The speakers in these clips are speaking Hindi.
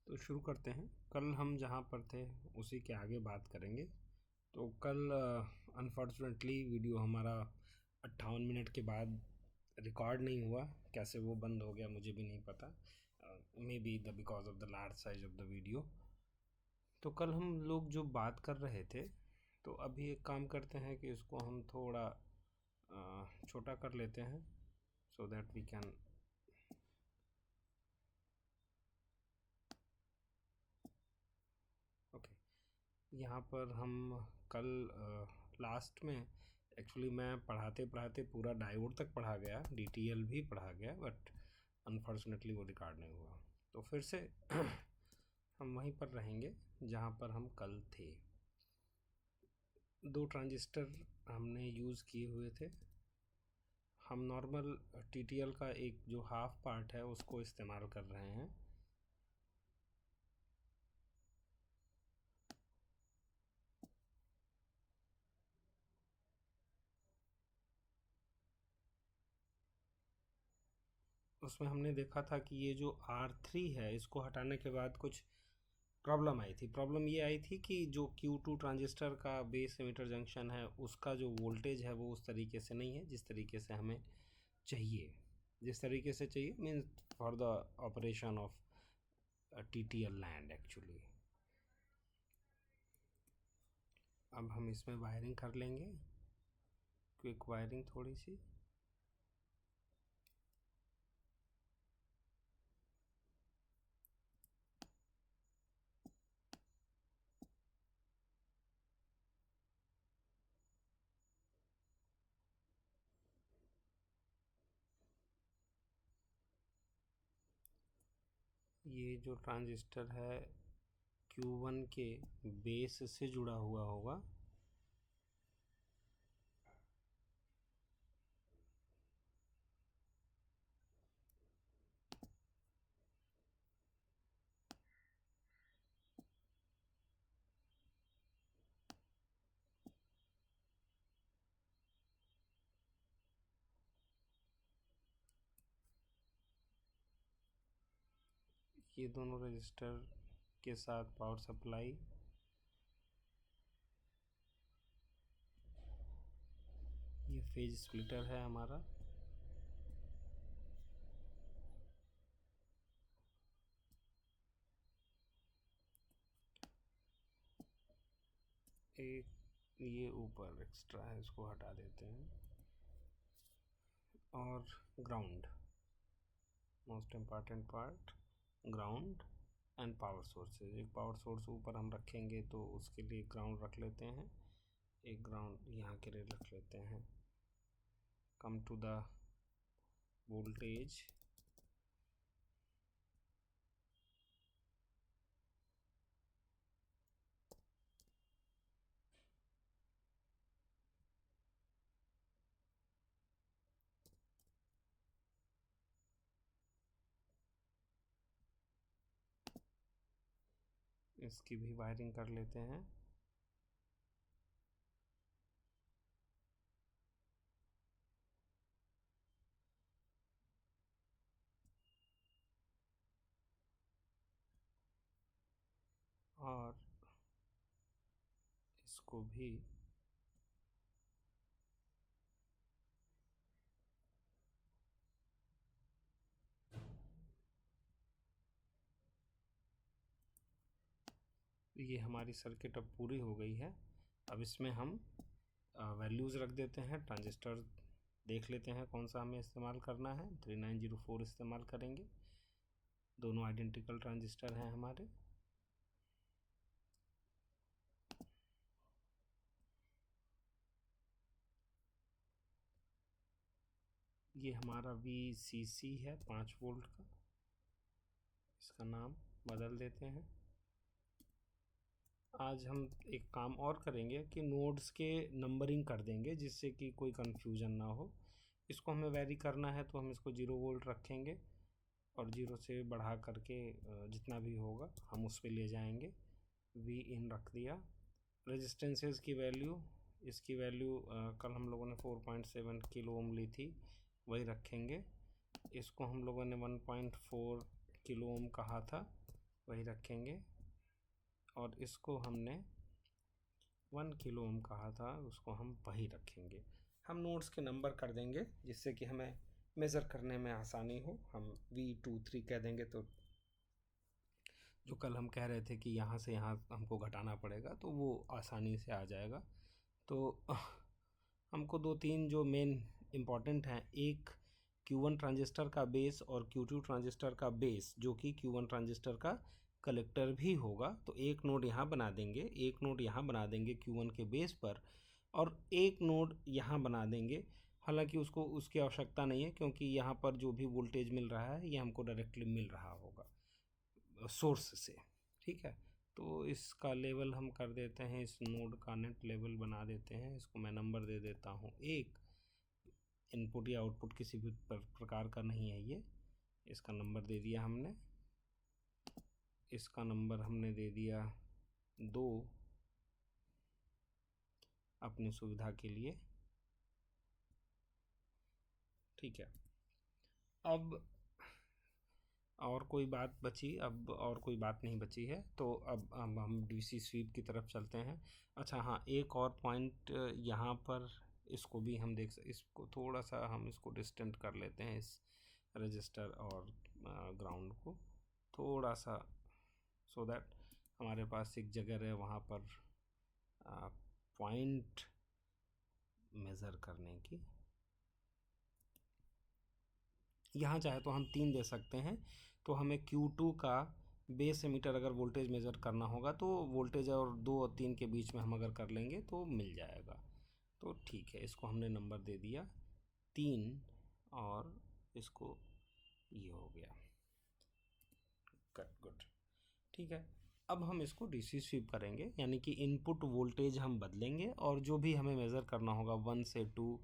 तो शुरू करते हैं। कल हम जहाँ पर थे उसी के आगे बात करेंगे। तो कल अनफॉर्चुनेटली वीडियो हमारा 58 मिनट के बाद रिकॉर्ड नहीं हुआ। कैसे वो बंद हो गया मुझे भी नहीं पता। May be the because of the large size of the video. तो कल हम लोग जो बात कर रहे थे, तो अभी एक काम करते हैं कि इसको हम थोड़ा छोटा कर लेते हैं so that we can okay. यहाँ पर हम कल लास्ट में एक्चुअली मैं पढ़ाते पढ़ाते पूरा डायोड तक पढ़ा गया, DTL भी पढ़ा गया, बट अनफॉर्चुनेटली वो रिकॉर्ड नहीं हुआ। तो फिर से हम वहीं पर रहेंगे जहाँ पर हम कल थे। 2 ट्रांजिस्टर हमने यूज़ किए हुए थे। हम नॉर्मल TTL का एक जो हाफ पार्ट है उसको इस्तेमाल कर रहे हैं। उसमें हमने देखा था कि ये जो R3 है इसको हटाने के बाद कुछ प्रॉब्लम आई थी। प्रॉब्लम ये आई थी कि जो Q2 ट्रांजिस्टर का बेस एमिटर जंक्शन है उसका जो वोल्टेज है वो उस तरीके से नहीं है जिस तरीके से हमें चाहिए। जिस तरीके से चाहिए means for the operation of TTL land actually. अब हम इसमें वायरिंग कर लेंगे, क्विक वायरिंग थोड़ी सी। ये जो ट्रांजिस्टर है Q1 के बेस से जुड़ा हुआ होगा। ये दोनों रजिस्टर के साथ पावर सप्लाई, ये फेज स्प्लिटर है हमारा। एक ये ऊपर एक्स्ट्रा है, इसको हटा देते हैं। और ground, most important part, ground and power sources. एक पावर सोर्स ऊपर हम रखेंगे तो उसके लिए ग्राउंड रख लेते हैं, एक ग्राउंड यहाँ के लिए रख लेते हैं। Come to the voltage. इसकी भी वायरिंग कर लेते हैं। और इसको भी ये हमारी सर्किट अब पूरी हो गई है। अब इसमें हम वैल्यूज़ रख देते हैं। ट्रांजिस्टर देख लेते हैं कौन सा हमें इस्तेमाल करना है। 3904 इस्तेमाल करेंगे। दोनों आइडेंटिकल ट्रांजिस्टर हैं हमारे। ये हमारा VCC है 5 वोल्ट का, इसका नाम बदल देते हैं। आज हम एक काम और करेंगे कि नोड्स के नंबरिंग कर देंगे जिससे कि कोई कन्फ्यूज़न ना हो। इसको हमें वेरी करना है तो हम इसको 0 वोल्ट रखेंगे और 0 से बढ़ा करके जितना भी होगा हम उस पर ले जाएंगे। V इन रख दिया। रेजिस्टेंसेस की वैल्यू, इसकी वैल्यू कल हम लोगों ने 4.7 किलो ओम ली थी, वही रखेंगे। इसको हम लोगों ने 1.4 किलो ओम कहा था, वही रखेंगे, और इसको हमने 1 किलो ओम कहा था, उसको हम वही रखेंगे। हम नोड्स के नंबर कर देंगे जिससे कि हमें मेज़र करने में आसानी हो। हम V23 कह देंगे, तो जो कल हम कह रहे थे कि यहाँ से यहाँ हमको घटाना पड़ेगा तो वो आसानी से आ जाएगा। तो हमको 2-3 जो मेन इम्पॉर्टेंट हैं, एक Q1 ट्रांजिस्टर का बेस और Q2 ट्रांजिस्टर का बेस, जो कि Q1 ट्रांजिस्टर का कलेक्टर भी होगा। तो एक नोड यहाँ बना देंगे, एक नोड यहाँ बना देंगे Q1 के बेस पर, और एक नोड यहाँ बना देंगे। हालांकि उसको उसकी आवश्यकता नहीं है, क्योंकि यहाँ पर जो भी वोल्टेज मिल रहा है ये हमको डायरेक्टली मिल रहा होगा सोर्स से। ठीक है, तो इसका लेवल हम कर देते हैं, इस नोड का नेट लेवल बना देते हैं। इसको मैं नंबर दे देता हूँ 1। इनपुट या आउटपुट किसी भी प्रकार का नहीं है ये। इसका नंबर दे दिया हमने, इसका नंबर हमने दे दिया 2 अपनी सुविधा के लिए। ठीक है, अब और कोई बात बची? अब और कोई बात नहीं बची है, तो अब हम डीसी स्वीप की तरफ चलते हैं। अच्छा हाँ, एक और पॉइंट यहाँ पर, इसको भी हम इसको थोड़ा सा हम इसको डिस्टेंट कर लेते हैं, इस रजिस्टर और ग्राउंड को थोड़ा सा, सो दैट हमारे पास एक जगह है वहाँ पर पॉइंट मेज़र करने की। यहाँ चाहे तो हम 3 दे सकते हैं। तो हमें Q2 का बेस एमीटर अगर वोल्टेज मेज़र करना होगा तो वोल्टेज और 2 और 3 के बीच में हम अगर कर लेंगे तो मिल जाएगा। तो ठीक है, इसको हमने नंबर दे दिया 3, और इसको ये हो गया। गुड, ठीक है। अब हम इसको डीसी स्वीप करेंगे, यानी कि इनपुट वोल्टेज हम बदलेंगे, और जो भी हमें मेज़र करना होगा 1 से 2,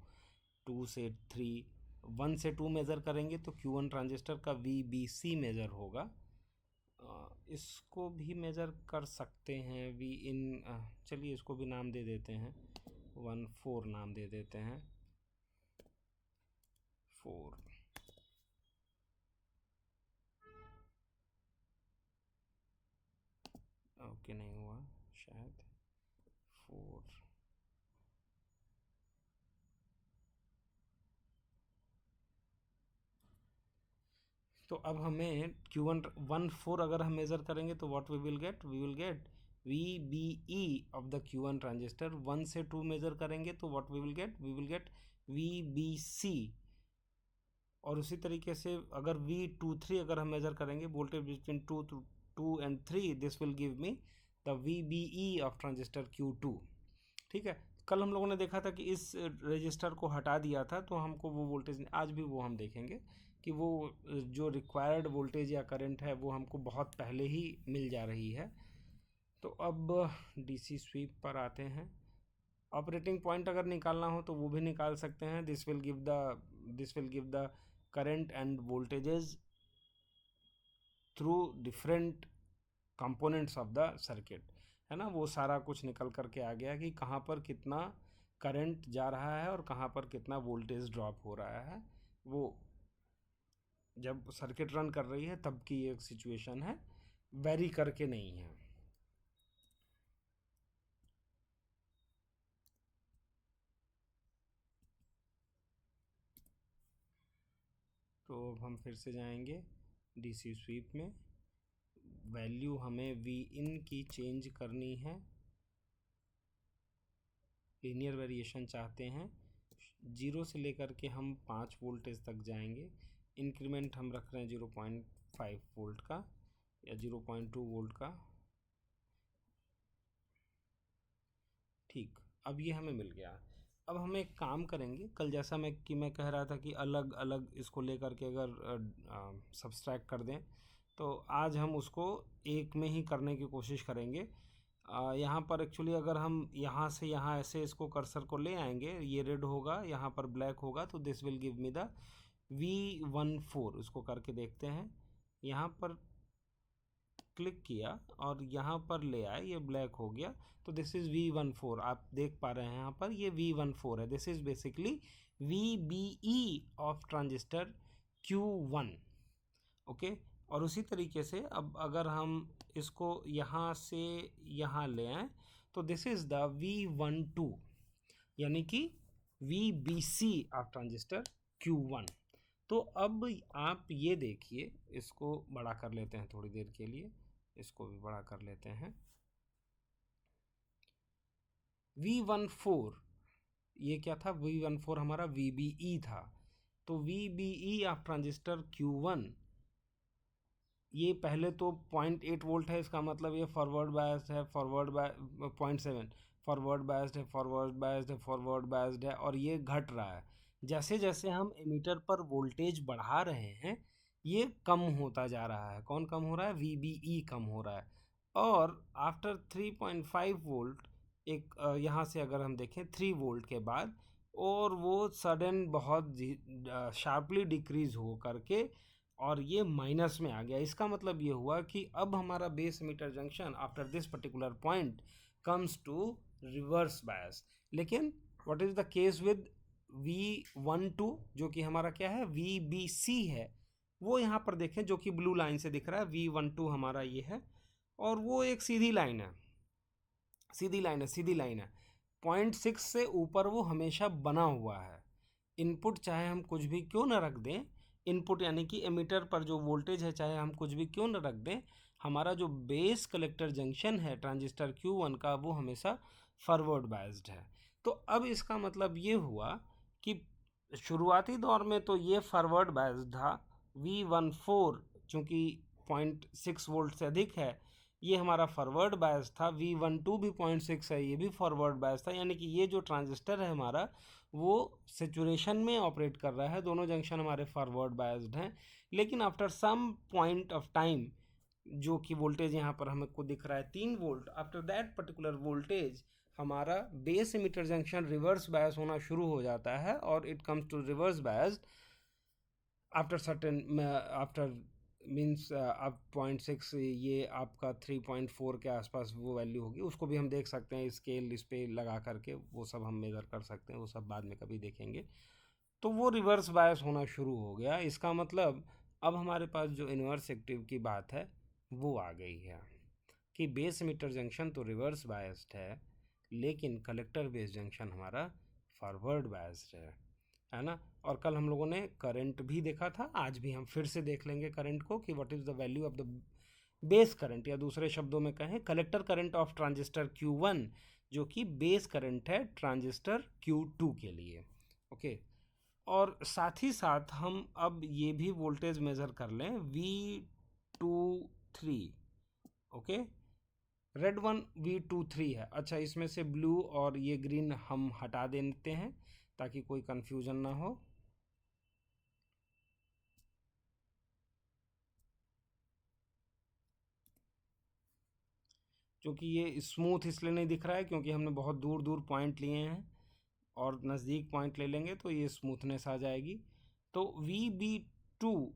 2 से 3, 1 से 2 मेज़र करेंगे तो Q1 ट्रांजिस्टर का VBC मेज़र होगा। इसको भी मेज़र कर सकते हैं V इन, चलिए इसको भी नाम दे देते हैं 14 नाम दे देते हैं 4। ओके, नहीं हुआ शायद 4। तो अब हमें Q1 14 अगर हम मेज़र करेंगे तो what we will get VBE of the Q1 transistor. 1 से 2 मेज़र करेंगे तो what we will get VBC। और उसी तरीके से अगर V23 अगर हम मेज़र करेंगे, voltage between 2 and 3, this will give me the VBE of transistor Q2। ठीक है, कल हम लोगों ने देखा था कि इस रजिस्टर को हटा दिया था तो हमको वो वोल्टेज, आज भी वो हम देखेंगे कि वो जो रिक्वायर्ड वोल्टेज या करंट है वो हमको बहुत पहले ही मिल जा रही है। तो अब डीसी स्वीप पर आते हैं। ऑपरेटिंग पॉइंट अगर निकालना हो तो वो भी निकाल सकते हैं। This will give the current and voltages through different components of the circuit, है ना। वो सारा कुछ निकल करके आ गया कि कहाँ पर कितना करंट जा रहा है और कहाँ पर कितना वोल्टेज ड्रॉप हो रहा है। वो जब सर्किट रन कर रही है तब की एक सिचुएशन है, वेरी करके नहीं है। तो अब हम फिर से जाएंगे डीसी स्वीप में। वैल्यू हमें वी इन की चेंज करनी है, लीनियर वेरिएशन चाहते हैं। 0 से लेकर के हम 5 वोल्टेज तक जाएंगे। इंक्रीमेंट हम रख रहे हैं 0.5 वोल्ट का या 0.2 वोल्ट का। ठीक, अब ये हमें मिल गया। अब हम एक काम करेंगे, कल जैसा मैं कह रहा था कि अलग अलग इसको लेकर के अगर सब्सट्रैक्ट कर दें, तो आज हम उसको एक में ही करने की कोशिश करेंगे। यहाँ पर एक्चुअली अगर हम यहाँ से यहाँ ऐसे इसको कर्सर को ले आएंगे, ये रेड होगा, यहाँ पर ब्लैक होगा, तो this will give me the V14। इसको करके देखते हैं। यहाँ पर क्लिक किया और यहाँ पर ले आए, ये ब्लैक हो गया, तो दिस इज़ V14। आप देख पा रहे हैं यहाँ पर ये V14 है। This is basically VBE of transistor Q1। Okay, और उसी तरीके से अब अगर हम इसको यहाँ से यहाँ ले आए तो दिस इज़ द V12, यानी कि VBC ऑफ ट्रांजिस्टर Q1। तो अब आप ये देखिए, इसको बड़ा कर लेते हैं थोड़ी देर के लिए, इसको भी बड़ा कर लेते हैं। V14 ये क्या था? V14 हमारा VBE था। तो VBE ऑफ ट्रांजिस्टर Q1, ये पहले तो 0.8 वोल्ट है, इसका मतलब ये फॉरवर्ड बायस्ड है, फॉरवर्ड बाय 0.7 फॉरवर्ड बायस्ड है, फॉरवर्ड बायस्ड है, फॉरवर्ड बायस्ड है, और ये घट रहा है। जैसे जैसे हम एमीटर पर वोल्टेज बढ़ा रहे हैं ये कम होता जा रहा है। कौन कम हो रहा है? VBE कम हो रहा है। और आफ्टर 3.5 वोल्ट, एक यहाँ से अगर हम देखें 3 वोल्ट के बाद, और वो सडन बहुत शार्पली डिक्रीज हो करके और ये माइनस में आ गया। इसका मतलब ये हुआ कि अब हमारा base emitter junction after this particular point comes to reverse bias. लेकिन what is the case with V12 जो कि हमारा क्या है? VBC है। वो यहाँ पर देखें जो कि ब्लू लाइन से दिख रहा है, V12 हमारा ये है, और वो एक सीधी लाइन है, सीधी लाइन है, सीधी लाइन है। 0.6 से ऊपर वो हमेशा बना हुआ है। इनपुट चाहे हम कुछ भी क्यों ना रख दें, इनपुट यानी कि एमीटर पर जो वोल्टेज है चाहे हम कुछ भी क्यों ना रख दें, हमारा जो बेस कलेक्टर जंक्शन है ट्रांजिस्टर Q1 का वो हमेशा फॉरवर्ड बायस्ड है। तो अब इसका मतलब ये हुआ कि शुरुआती दौर में तो ये फॉरवर्ड बायस्ड था। V14 चूँकि 0.6 वोल्ट से अधिक है, ये हमारा फॉरवर्ड बायस था। V12 भी 0.6 है, ये भी फॉरवर्ड बायस था। यानी कि ये जो ट्रांजिस्टर है हमारा वो सेचुरेशन में ऑपरेट कर रहा है, दोनों जंक्शन हमारे फॉरवर्ड बायस्ड हैं। लेकिन after some point of time, जो कि वोल्टेज यहाँ पर हमको दिख रहा है 3 volt, after that particular voltage हमारा base emitter junction reverse bias होना शुरू हो जाता है, और it comes to reverse bias after certain, after means अब 0.6, ये आपका 3.4 के आसपास वो वैल्यू होगी। उसको भी हम देख सकते हैं स्केल इस पर लगा करके, वो सब हम मेज़र कर सकते हैं, वो सब बाद में कभी देखेंगे। तो वो रिवर्स बायस होना शुरू हो गया। इसका मतलब अब हमारे पास जो इन्वर्स एक्टिव की बात है वो आ गई है कि बेस मीटर जंक्शन तो रिवर्स बायस्ड है, लेकिन कलेक्टर बेस जंक्शन हमारा फॉरवर्ड बायस्ड है ना। और कल हम लोगों ने करंट भी देखा था, आज भी हम फिर से देख लेंगे करंट को कि what is the value of the base current, या दूसरे शब्दों में कहें collector current of transistor Q1, जो कि बेस करंट है ट्रांजिस्टर Q2 के लिए। ओके, और साथ ही साथ हम अब ये भी वोल्टेज मेज़र कर लें V23। Okay, red one V23 है। अच्छा, इसमें से ब्लू और ये ग्रीन हम हटा देते हैं ताकि कोई कंफ्यूजन ना हो। क्योंकि ये स्मूथ इसलिए नहीं दिख रहा है क्योंकि हमने बहुत दूर दूर पॉइंट लिए हैं, और नज़दीक पॉइंट ले लेंगे तो ये स्मूथनेस आ जाएगी। तो VB2,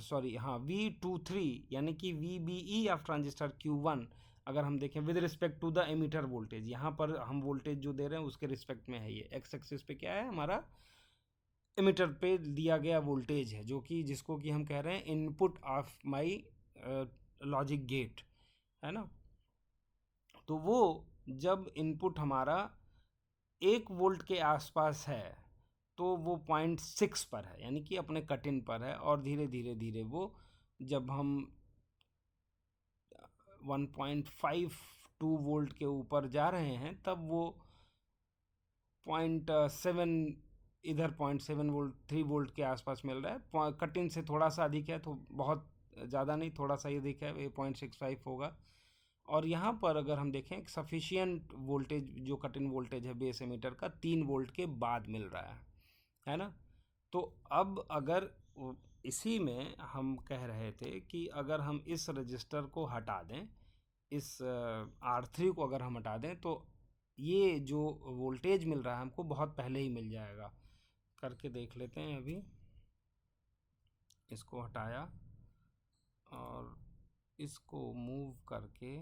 सॉरी हाँ, V23 यानी कि VBE ऑफ ट्रांजिस्टर Q1, अगर हम देखें with respect to the emitter voltage, यहाँ पर हम वोल्टेज जो दे रहे हैं उसके रिस्पेक्ट में है। ये एक्स एक्सिस पे क्या है? हमारा एमीटर पे दिया गया वोल्टेज है, जो कि जिसको कि हम कह रहे हैं input of my logic gate, है ना। तो वो जब इनपुट हमारा 1 वोल्ट के आसपास है तो वो 0.6 पर है, यानी कि अपने कट इन पर है, और धीरे धीरे धीरे वो जब हम 1.52 वोल्ट के ऊपर जा रहे हैं तब वो 0.7, इधर 0.7 वोल्ट 3 वोल्ट के आसपास मिल रहा है। कट इन से थोड़ा सा अधिक है, तो बहुत ज़्यादा नहीं, थोड़ा सा ही अधिक है, ये 0.65 होगा। और यहाँ पर अगर हम देखें सफिशियंट वोल्टेज, जो कट इन वोल्टेज है बेस एमीटर का 3 वोल्ट के बाद मिल रहा है ना। तो अब अगर इसी में हम कह रहे थे कि अगर हम इस रजिस्टर को हटा दें, इस R3 को अगर हम हटा दें, तो ये जो वोल्टेज मिल रहा है हमको बहुत पहले ही मिल जाएगा। करके देख लेते हैं। अभी इसको हटाया और इसको मूव करके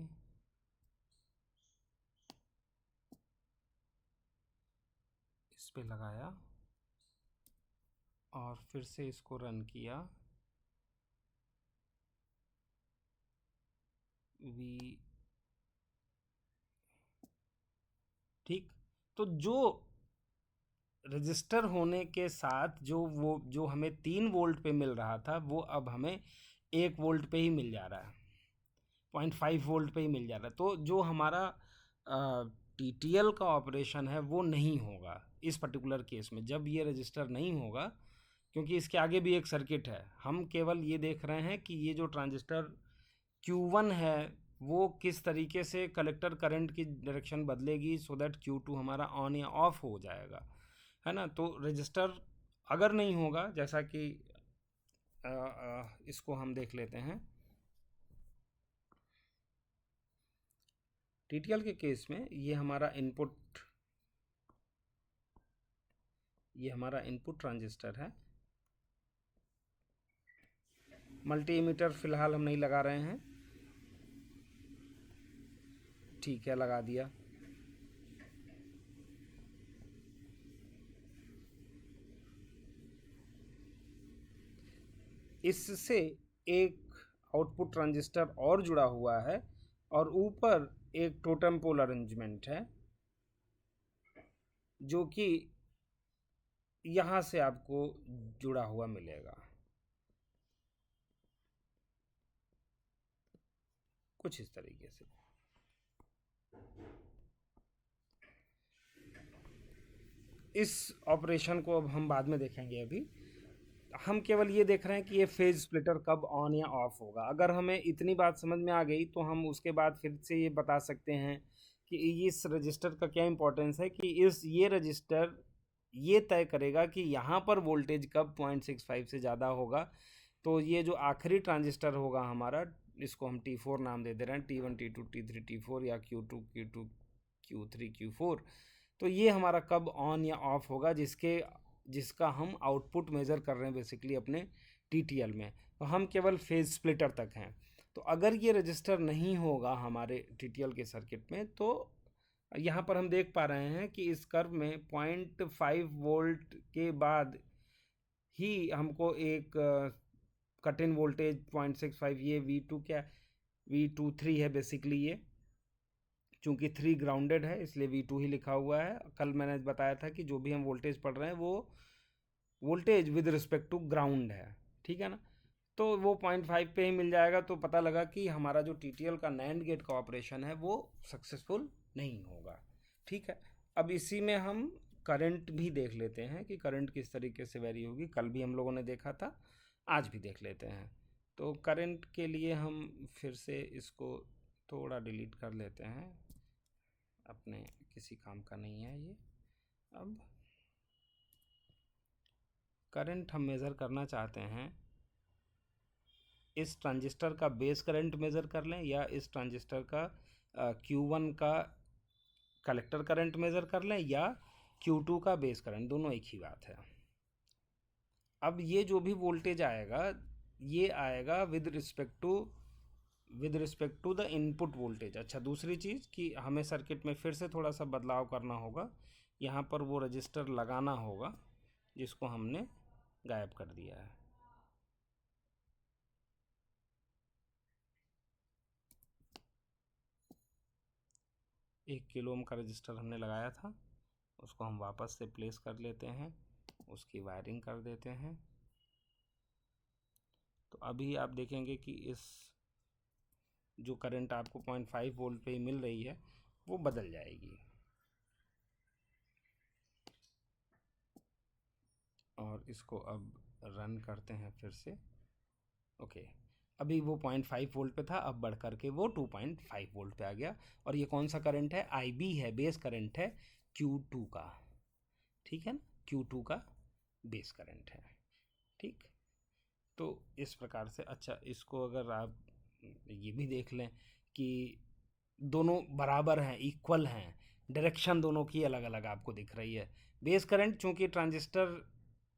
इस पे लगाया और फिर से इसको रन किया, वी, ठीक। तो जो रजिस्टर होने के साथ जो हमें 3 वोल्ट पे मिल रहा था, वो अब हमें 1 वोल्ट पे ही मिल जा रहा है, 0.5 वोल्ट पे ही मिल जा रहा है। तो जो हमारा TTL का ऑपरेशन है वो नहीं होगा इस पर्टिकुलर केस में, जब ये रजिस्टर नहीं होगा, क्योंकि इसके आगे भी एक सर्किट है। हम केवल ये देख रहे हैं कि ये जो ट्रांजिस्टर Q1 है वो किस तरीके से कलेक्टर करंट की डायरेक्शन बदलेगी, सो दैट Q2 हमारा ऑन या ऑफ हो जाएगा, है ना। तो रजिस्टर अगर नहीं होगा, जैसा कि इसको हम देख लेते हैं, TTL के केस में ये हमारा इनपुट ट्रांजिस्टर है। मल्टीमीटर फिलहाल हम नहीं लगा रहे हैं, ठीक है, लगा दिया। इससे एक आउटपुट ट्रांजिस्टर और जुड़ा हुआ है, और ऊपर एक टोटम पोल अरेंजमेंट है, जो कि यहाँ से आपको जुड़ा हुआ मिलेगा, कुछ इस तरीके से। इस ऑपरेशन को अब हम बाद में देखेंगे, अभी हम केवल ये देख रहे हैं कि ये फेज स्प्लिटर कब ऑन या ऑफ होगा। अगर हमें इतनी बात समझ में आ गई तो हम उसके बाद फिर से ये बता सकते हैं कि इस रजिस्टर का क्या इंपॉर्टेंस है, कि ये रजिस्टर ये तय करेगा कि यहाँ पर वोल्टेज कब 0.65 से ज़्यादा होगा। तो ये जो आखिरी ट्रांजिस्टर होगा हमारा, इसको हम T4 नाम दे दे रहे हैं, T1 T2 T3 T4 या Q2 Q2 Q3 Q4। तो ये हमारा कब ऑन या ऑफ होगा, जिसका हम आउटपुट मेज़र कर रहे हैं बेसिकली अपने TTL में। तो हम केवल फेज स्प्लिटर तक हैं। तो अगर ये रजिस्टर नहीं होगा हमारे TTL के सर्किट में, तो यहाँ पर हम देख पा रहे हैं कि इस कर्व में 0.5 वोल्ट के बाद ही हमको एक कट इन वोल्टेज 0.65, ये V2 क्या, V23 है बेसिकली। ये चूँकि 3 ग्राउंडेड है इसलिए V2 ही लिखा हुआ है। कल मैंने बताया था कि जो भी हम वोल्टेज पढ़ रहे हैं वो voltage with respect to ground है, ठीक है ना। तो वो 0.5 पे ही मिल जाएगा। तो पता लगा कि हमारा जो TTL का NAND गेट का ऑपरेशन है वो सक्सेसफुल नहीं होगा, ठीक है। अब इसी में हम करंट भी देख लेते हैं कि करंट किस तरीके से वेरी होगी। कल भी हम लोगों ने देखा था, आज भी देख लेते हैं। तो करंट के लिए हम फिर से इसको थोड़ा डिलीट कर लेते हैं, अपने किसी काम का नहीं है ये। अब करंट हम मेज़र करना चाहते हैं, इस ट्रांजिस्टर का बेस करंट मेज़र कर लें, या इस ट्रांजिस्टर का Q1 का कलेक्टर करंट मेज़र कर लें, या Q2 का बेस करंट, दोनों एक ही बात है। अब ये जो भी वोल्टेज आएगा, ये आएगा with respect to the input voltage. अच्छा, दूसरी चीज़ कि हमें सर्किट में फिर से थोड़ा सा बदलाव करना होगा। यहाँ पर वो रजिस्टर लगाना होगा जिसको हमने गायब कर दिया है। एक किलो ओम का रजिस्टर हमने लगाया था, उसको हम वापस से प्लेस कर लेते हैं, उसकी वायरिंग कर देते हैं। तो अभी आप देखेंगे कि इस जो करंट आपको 0.5 वोल्ट पे ही मिल रही है वो बदल जाएगी। और इसको अब रन करते हैं फिर से। ओके, अभी वो 0.5 वोल्ट पे था, अब बढ़ करके वो 2.5 वोल्ट पे आ गया। और ये कौन सा करंट है? IB है, बेस करंट है Q2 का, ठीक है ना, Q2 का बेस करंट है, ठीक। तो इस प्रकार से, अच्छा इसको अगर आप ये भी देख लें कि दोनों बराबर हैं, इक्वल हैं, डायरेक्शन दोनों की अलग अलग आपको दिख रही है। बेस करंट, चूँकि ट्रांजिस्टर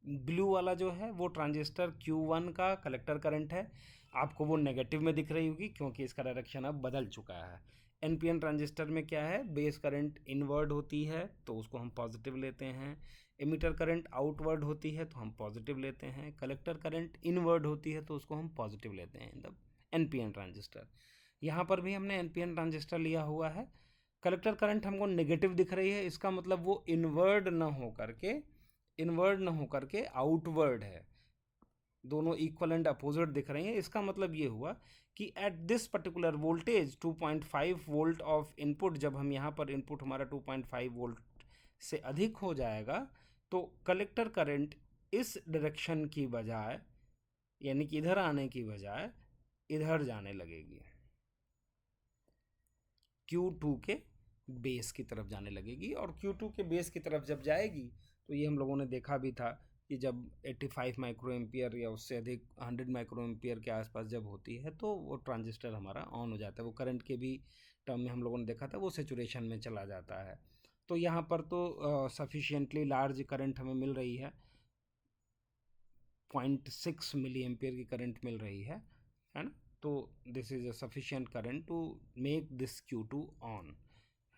ब्लू वाला जो है वो ट्रांजिस्टर Q1 का कलेक्टर करंट है, आपको वो नेगेटिव में दिख रही होगी क्योंकि इसका डायरेक्शन अब बदल चुका है। NPN ट्रांजिस्टर में क्या है, बेस करंट इनवर्ड होती है तो उसको हम पॉजिटिव लेते हैं, एमिटर करंट आउटवर्ड होती है तो हम पॉजिटिव लेते हैं, कलेक्टर करंट इनवर्ड होती है तो उसको हम पॉजिटिव लेते हैं इन द NPN ट्रांजिस्टर। यहाँ पर भी हमने एनपीएन ट्रांजिस्टर लिया हुआ है। कलेक्टर करंट हमको नेगेटिव दिख रही है, इसका मतलब वो इनवर्ड न होकर के आउटवर्ड है। दोनों इक्वल एंड अपोजिट दिख रही हैं। इसका मतलब ये हुआ कि at this particular voltage 2.5 volt of input, जब हम यहाँ पर इनपुट हमारा 2.5 वोल्ट से अधिक हो जाएगा तो कलेक्टर करंट इस डायरेक्शन की बजाय, यानी कि इधर आने की बजाय इधर जाने लगेगी, Q2 के बेस की तरफ जाने लगेगी। और Q2 के बेस की तरफ जब जाएगी तो ये हम लोगों ने देखा भी था कि जब 85 माइक्रो एम्पियर या उससे अधिक 100 माइक्रो एम्पियर के आसपास जब होती है तो वो ट्रांजिस्टर हमारा ऑन हो जाता है। वो करंट के भी टर्म में हम लोगों ने देखा था, वो सेचुरेशन में चला जाता है। तो यहाँ पर तो सफिशिएंटली लार्ज करंट हमें मिल रही है, 0.6 मिली एम्पियर की करंट मिल रही है ना। तो this is a sufficient current to make this Q2 on,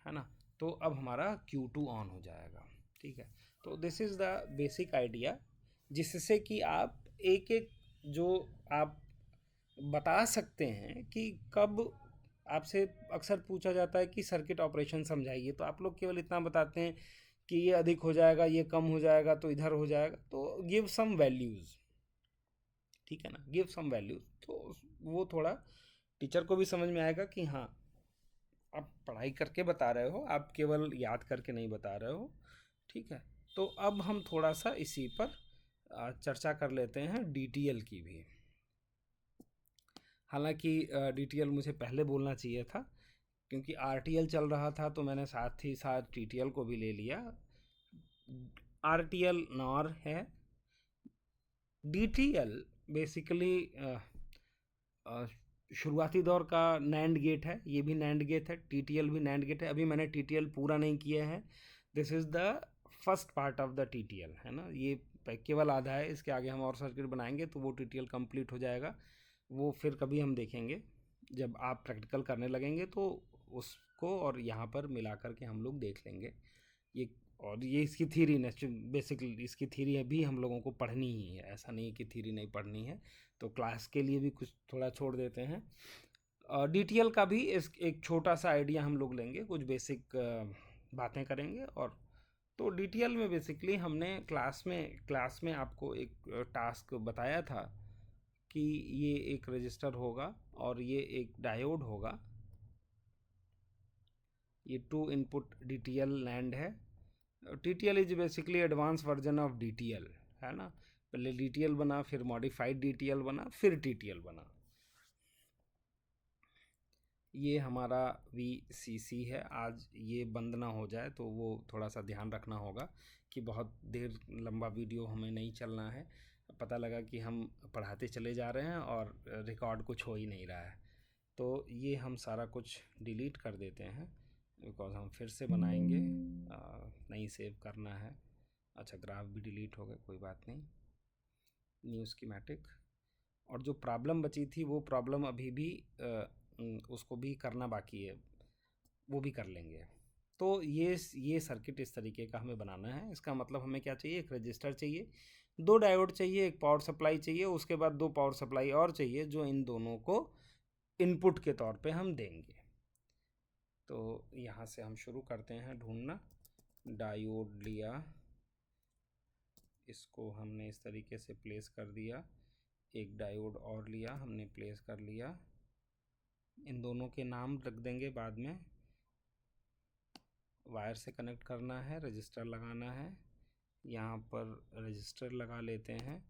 है ना। तो अब हमारा Q2 ऑन हो जाएगा, ठीक है। तो this is the basic idea, जिससे कि आप एक एक जो आप बता सकते हैं कि कब आपसे अक्सर पूछा जाता है कि सर्किट ऑपरेशन समझाइए, तो आप लोग केवल इतना बताते हैं कि ये अधिक हो जाएगा, ये कम हो जाएगा, तो इधर हो जाएगा। तो गिव सम वैल्यूज़, ठीक है ना, गिव सम वैल्यूज़। तो वो थोड़ा टीचर को भी समझ में आएगा कि हाँ, आप पढ़ाई करके बता रहे हो, आप केवल याद करके नहीं बता रहे हो, ठीक है। तो अब हम थोड़ा सा इसी पर चर्चा कर लेते हैं DTL की भी। हालांकि DTL मुझे पहले बोलना चाहिए था, क्योंकि RTL चल रहा था तो मैंने साथ ही साथ TTL को भी ले लिया। RTL नॉर है, DTL बेसिकली शुरुआती दौर का नैंड गेट है, ये भी नैंड गेट है, TTL भी नैंड गेट है। अभी मैंने TTL पूरा नहीं किया है, this is the first part of the TTL, है ना। ये केवल आधा है, इसके आगे हम और सर्किट बनाएंगे तो वो TTL कंप्लीट हो जाएगा। वो फिर कभी हम देखेंगे जब आप प्रैक्टिकल करने लगेंगे, तो उसको और यहाँ पर मिला करके हम लोग देख लेंगे ये। और ये इसकी थ्योरी बेसिकली इसकी थ्योरी अभी हम लोगों को पढ़नी ही है, ऐसा नहीं कि थ्योरी नहीं पढ़नी है। तो क्लास के लिए भी कुछ थोड़ा छोड़ देते हैं। DTL का भी इस एक छोटा सा आइडिया हम लोग लेंगे, कुछ बेसिक बातें करेंगे। और तो DTL में बेसिकली हमने क्लास में आपको एक टास्क बताया था कि ये एक रजिस्टर होगा और ये एक डायोड होगा। ये 2 इनपुट DTL NAND है। TTL is basically advance version of DTL, है ना। पहले DTL बना, फिर मॉडिफाइड DTL बना, फिर TTL बना। ये हमारा VCC है। आज ये बंद ना हो जाए तो वो थोड़ा सा ध्यान रखना होगा कि बहुत देर लंबा वीडियो हमें नहीं चलना है। पता लगा कि हम पढ़ाते चले जा रहे हैं और रिकॉर्ड कुछ हो ही नहीं रहा है, तो ये हम सारा कुछ डिलीट कर देते हैं, बिकॉज हम फिर से बनाएंगे, नहीं सेव करना है। अच्छा, ग्राफ भी डिलीट हो गए, कोई बात नहीं। न्यू स्कीमेटिक, और जो प्रॉब्लम बची थी वो प्रॉब्लम अभी भी उसको भी करना बाकी है, वो भी कर लेंगे। तो ये सर्किट इस तरीके का हमें बनाना है। इसका मतलब हमें क्या चाहिए, एक रजिस्टर चाहिए, 2 डायोड चाहिए, एक पावर सप्लाई चाहिए, उसके बाद 2 पावर सप्लाई और चाहिए, जो इन दोनों को इनपुट के तौर पे हम देंगे। तो यहाँ से हम शुरू करते हैं ढूंढना। डायोड लिया, इसको हमने इस तरीके से प्लेस कर दिया। एक डायोड और लिया, हमने प्लेस कर लिया। इन दोनों के नाम रख देंगे बाद में। वायर से कनेक्ट करना है, रजिस्टर लगाना है, यहाँ पर रजिस्टर लगा लेते हैं।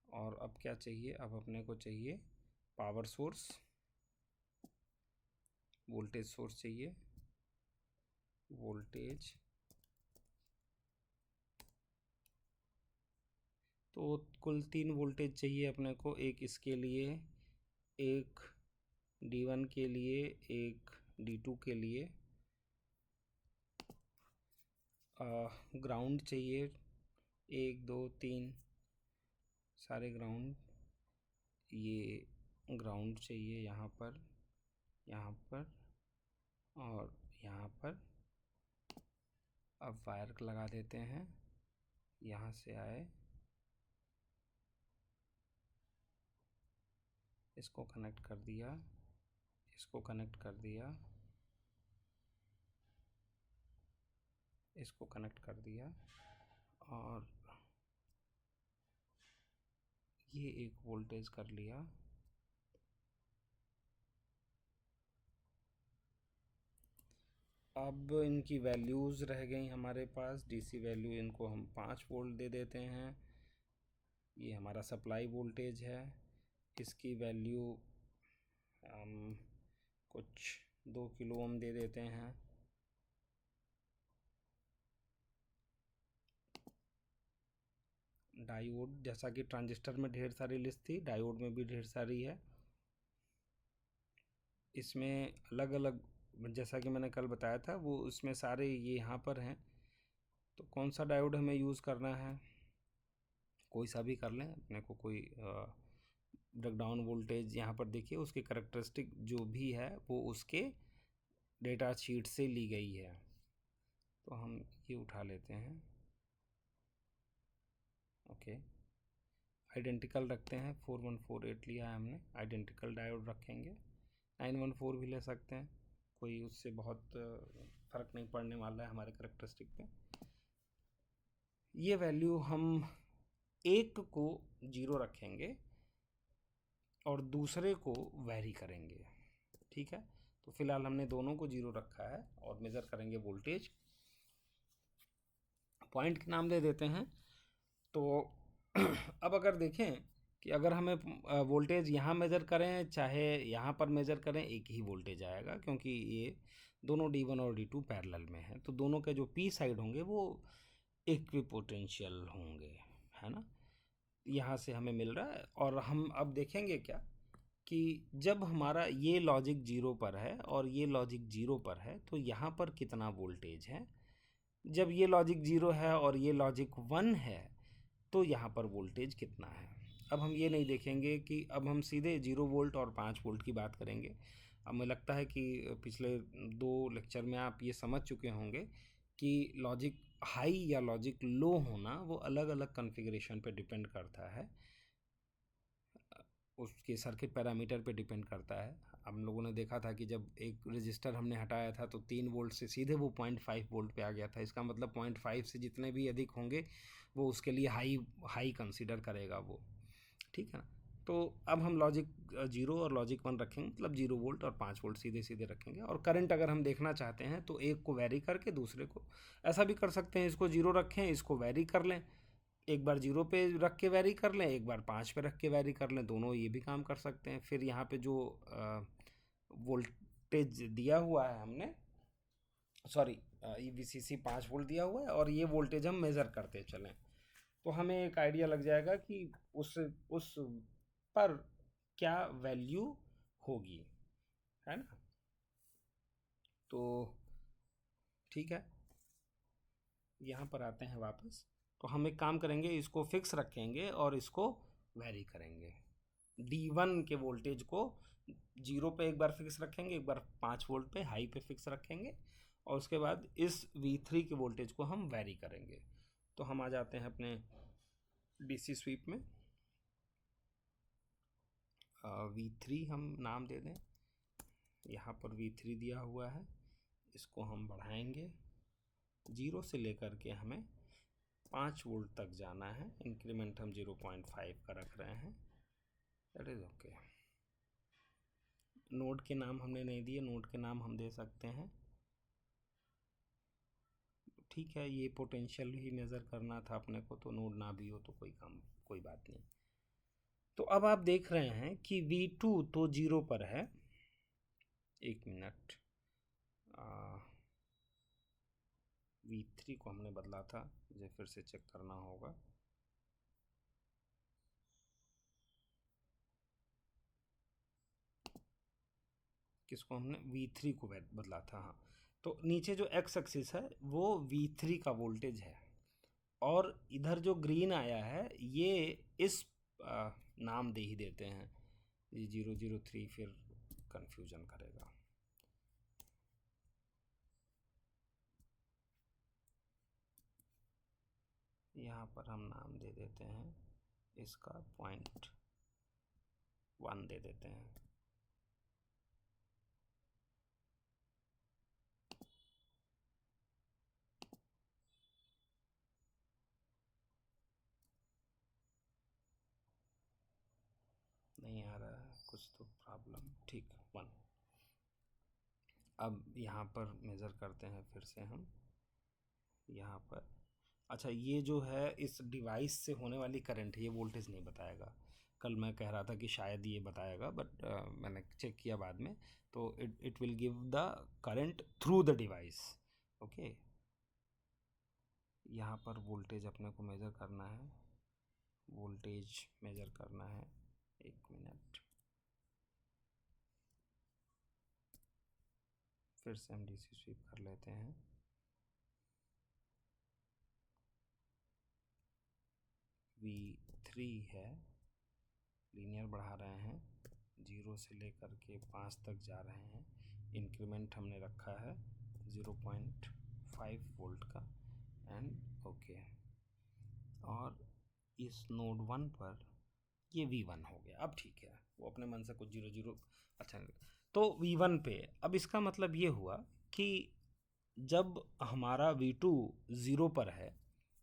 और अब क्या चाहिए, अब अपने को चाहिए पावर सोर्स, वोल्टेज सोर्स चाहिए, वोल्टेज। तो कुल 3 वोल्टेज चाहिए अपने को, एक इसके लिए, एक D1 के लिए, एक D2 के लिए। ग्राउंड चाहिए, 1 2 3 सारे ग्राउंड। ये ग्राउंड चाहिए यहाँ पर, यहाँ पर और यहाँ पर। अब वायर लगा देते हैं, यहाँ से आए, इसको कनेक्ट कर दिया, इसको कनेक्ट कर दिया, इसको कनेक्ट कर दिया, और ये एक वोल्टेज कर लिया। अब इनकी वैल्यूज़ रह गई हमारे पास। डीसी वैल्यू इनको हम 5 वोल्ट दे देते हैं। ये हमारा सप्लाई वोल्टेज है, इसकी वैल्यू हम कुछ 2 किलो ओम दे देते हैं। डायोड, जैसा कि ट्रांजिस्टर में ढेर सारी लिस्ट थी, डायोड में भी ढेर सारी है। इसमें अलग अलग, जैसा कि मैंने कल बताया था, वो उसमें सारे ये यहाँ पर हैं। तो कौन सा डायोड हमें यूज़ करना है, कोई सा भी कर लें, अपने को कोई ब्रेकडाउन वोल्टेज यहाँ पर देखिए, उसकी करैक्टरिस्टिक जो भी है वो उसके डेटा शीट से ली गई है। तो हम ये उठा लेते हैं। ओके, आइडेंटिकल रखते हैं। 4148 लिया है हमने, आइडेंटिकल डायोड रखेंगे। 914 भी ले सकते हैं, कोई उससे बहुत फ़र्क नहीं पड़ने वाला है हमारे करैक्टरिस्टिक पे। ये वैल्यू हम एक को 0 रखेंगे और दूसरे को वैरी करेंगे, ठीक है। तो फिलहाल हमने दोनों को 0 रखा है और मेज़र करेंगे वोल्टेज। पॉइंट के नाम दे देते हैं। तो अब अगर देखें कि अगर हमें वोल्टेज यहाँ मेज़र करें चाहे यहाँ पर मेज़र करें, एक ही वोल्टेज आएगा, क्योंकि ये दोनों D1 और D2 पैरेलल में हैं। तो दोनों के जो पी साइड होंगे वो इक्विपोटेंशियल होंगे, है ना। यहाँ से हमें मिल रहा है। और हम अब देखेंगे क्या कि जब हमारा ये लॉजिक 0 पर है और ये लॉजिक 0 पर है, तो यहाँ पर कितना वोल्टेज है। जब ये लॉजिक 0 है और ये लॉजिक 1 है, तो यहाँ पर वोल्टेज कितना है। अब हम ये नहीं देखेंगे कि अब हम सीधे 0 वोल्ट और 5 वोल्ट की बात करेंगे। अब मुझे लगता है कि पिछले 2 लेक्चर में आप ये समझ चुके होंगे कि लॉजिक हाई या लॉजिक लो होना वो अलग अलग कॉन्फ़िगरेशन पे डिपेंड करता है, उसके सर्किट पैरामीटर पे डिपेंड करता है। हम लोगों ने देखा था कि जब एक रजिस्टर हमने हटाया था तो 3 वोल्ट से सीधे वो 0.5 वोल्ट पे आ गया था। इसका मतलब 0.5 से जितने भी अधिक होंगे वो उसके लिए हाई कंसीडर करेगा वो, ठीक है ना। तो अब हम लॉजिक 0 और लॉजिक 1 रखेंगे, मतलब 0 वोल्ट और 5 वोल्ट सीधे सीधे रखेंगे। और करंट अगर हम देखना चाहते हैं तो एक को वैरी करके दूसरे को, ऐसा भी कर सकते हैं, इसको 0 रखें, इसको वैरी कर लें, एक बार 0 पे रख के वैरी कर लें, एक बार 5 पे रख के वैरी कर लें, दोनों ये भी काम कर सकते हैं। फिर यहाँ पे जो वोल्टेज दिया हुआ है हमने, सॉरी, VCC 5 वोल्ट दिया हुआ है और ये वोल्टेज हम मेज़र करते चलें, तो हमें एक आइडिया लग जाएगा कि उस पर क्या वैल्यू होगी, है ना। तो ठीक है, यहाँ पर आते हैं वापस। तो हम एक काम करेंगे, इसको फिक्स रखेंगे और इसको वैरी करेंगे। D1 के वोल्टेज को 0 पे एक बार फिक्स रखेंगे, एक बार 5 वोल्ट पे हाई पे फिक्स रखेंगे, और उसके बाद इस V3 के वोल्टेज को हम वैरी करेंगे। तो हम आ जाते हैं अपने DC स्वीप में। V3 हम नाम दे दें, यहाँ पर V3 दिया हुआ है, इसको हम बढ़ाएंगे 0 से लेकर के हमें 5 वोल्ट तक जाना है। इंक्रीमेंट हम 0.5 का रख रहे हैं, दैट इज़ ओके। नोड के नाम हमने नहीं दिए, नोड के नाम हम दे सकते हैं, ठीक है। ये पोटेंशियल ही मेज़र करना था अपने को, तो नोड ना भी हो तो कोई बात नहीं। तो अब आप देख रहे हैं कि V2 तो 0 पर है। एक मिनट, V3 को हमने बदला था, मुझे फिर से चेक करना होगा। किसको हमने V3 को बदला था, हाँ। तो नीचे जो X एक्सिस है वो V3 का वोल्टेज है, और इधर जो ग्रीन आया है ये इस नाम दे ही देते हैं, ये 003 फिर कंफ्यूजन करेगा। यहाँ पर हम नाम दे देते हैं इसका 0.1 दे देते हैं। अब यहाँ पर मेज़र करते हैं फिर से हम यहाँ पर। अच्छा, ये जो है इस डिवाइस से होने वाली करंट है, ये वोल्टेज नहीं बताएगा। कल मैं कह रहा था कि शायद ये बताएगा, बट मैंने चेक किया बाद में, तो it will give the current through the device. Okay, यहाँ पर वोल्टेज अपने को मेज़र करना है, वोल्टेज मेज़र करना है। एक मिनट, फिर से हम डीसी स्वीप कर लेते हैं। V3 है, लीनियर बढ़ा रहे हैं, 0 से लेकर के 5 तक जा रहे हैं। इंक्रीमेंट हमने रखा है 0.5 वोल्ट का, एंड ओके। और इस नोड 1 पर ये V1 हो गया। अब ठीक है, वो अपने मन से कुछ 0 अच्छा, तो V1 पे अब इसका मतलब ये हुआ कि जब हमारा V2 ज़ीरो पर है,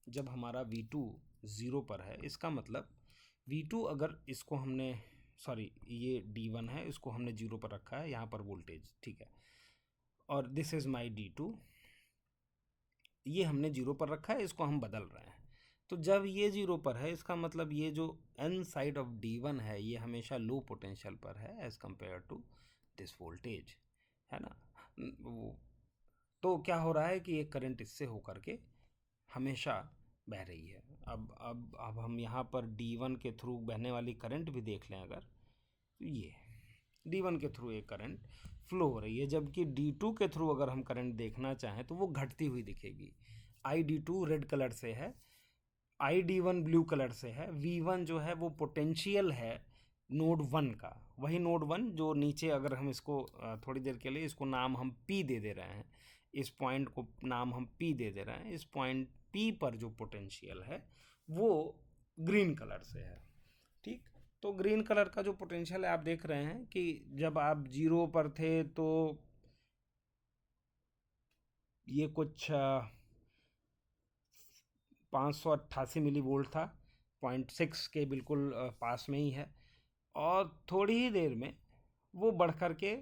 जब हमारा V2 ज़ीरो पर है, इसका मतलब V2 अगर इसको हमने, सॉरी ये D1 है, इसको हमने 0 पर रखा है यहाँ पर वोल्टेज, ठीक है, और दिस इज़ माई D2, ये हमने 0 पर रखा है, इसको हम बदल रहे हैं। तो जब ये 0 पर है, इसका मतलब ये जो N साइड ऑफ D1 है, ये हमेशा लो पोटेंशियल पर है as compared to this voltage, है ना। तो क्या हो रहा है कि ये करंट इससे होकर के हमेशा बह रही है। अब हम यहाँ पर D1 के थ्रू बहने वाली करंट भी देख लें अगर, तो ये D1 के थ्रू एक करंट फ्लो हो रही है, जबकि D2 के थ्रू अगर हम करंट देखना चाहें तो वो घटती हुई दिखेगी। ID2 रेड कलर से है, ID1 ब्लू कलर से है, V1 जो है वो पोटेंशियल है नोड 1 का, वही नोड 1 जो नीचे, अगर हम इसको थोड़ी देर के लिए इसको नाम हम P दे दे रहे हैं, इस पॉइंट को नाम हम P दे दे रहे हैं, इस पॉइंट P पर जो पोटेंशियल है वो ग्रीन कलर से है, ठीक। तो ग्रीन कलर का जो पोटेंशियल है, आप देख रहे हैं कि जब आप 0 पर थे तो ये कुछ 588 मिली वोल्ट था, 0.6 के बिल्कुल पास में ही है, और थोड़ी ही देर में वो बढ़ कर के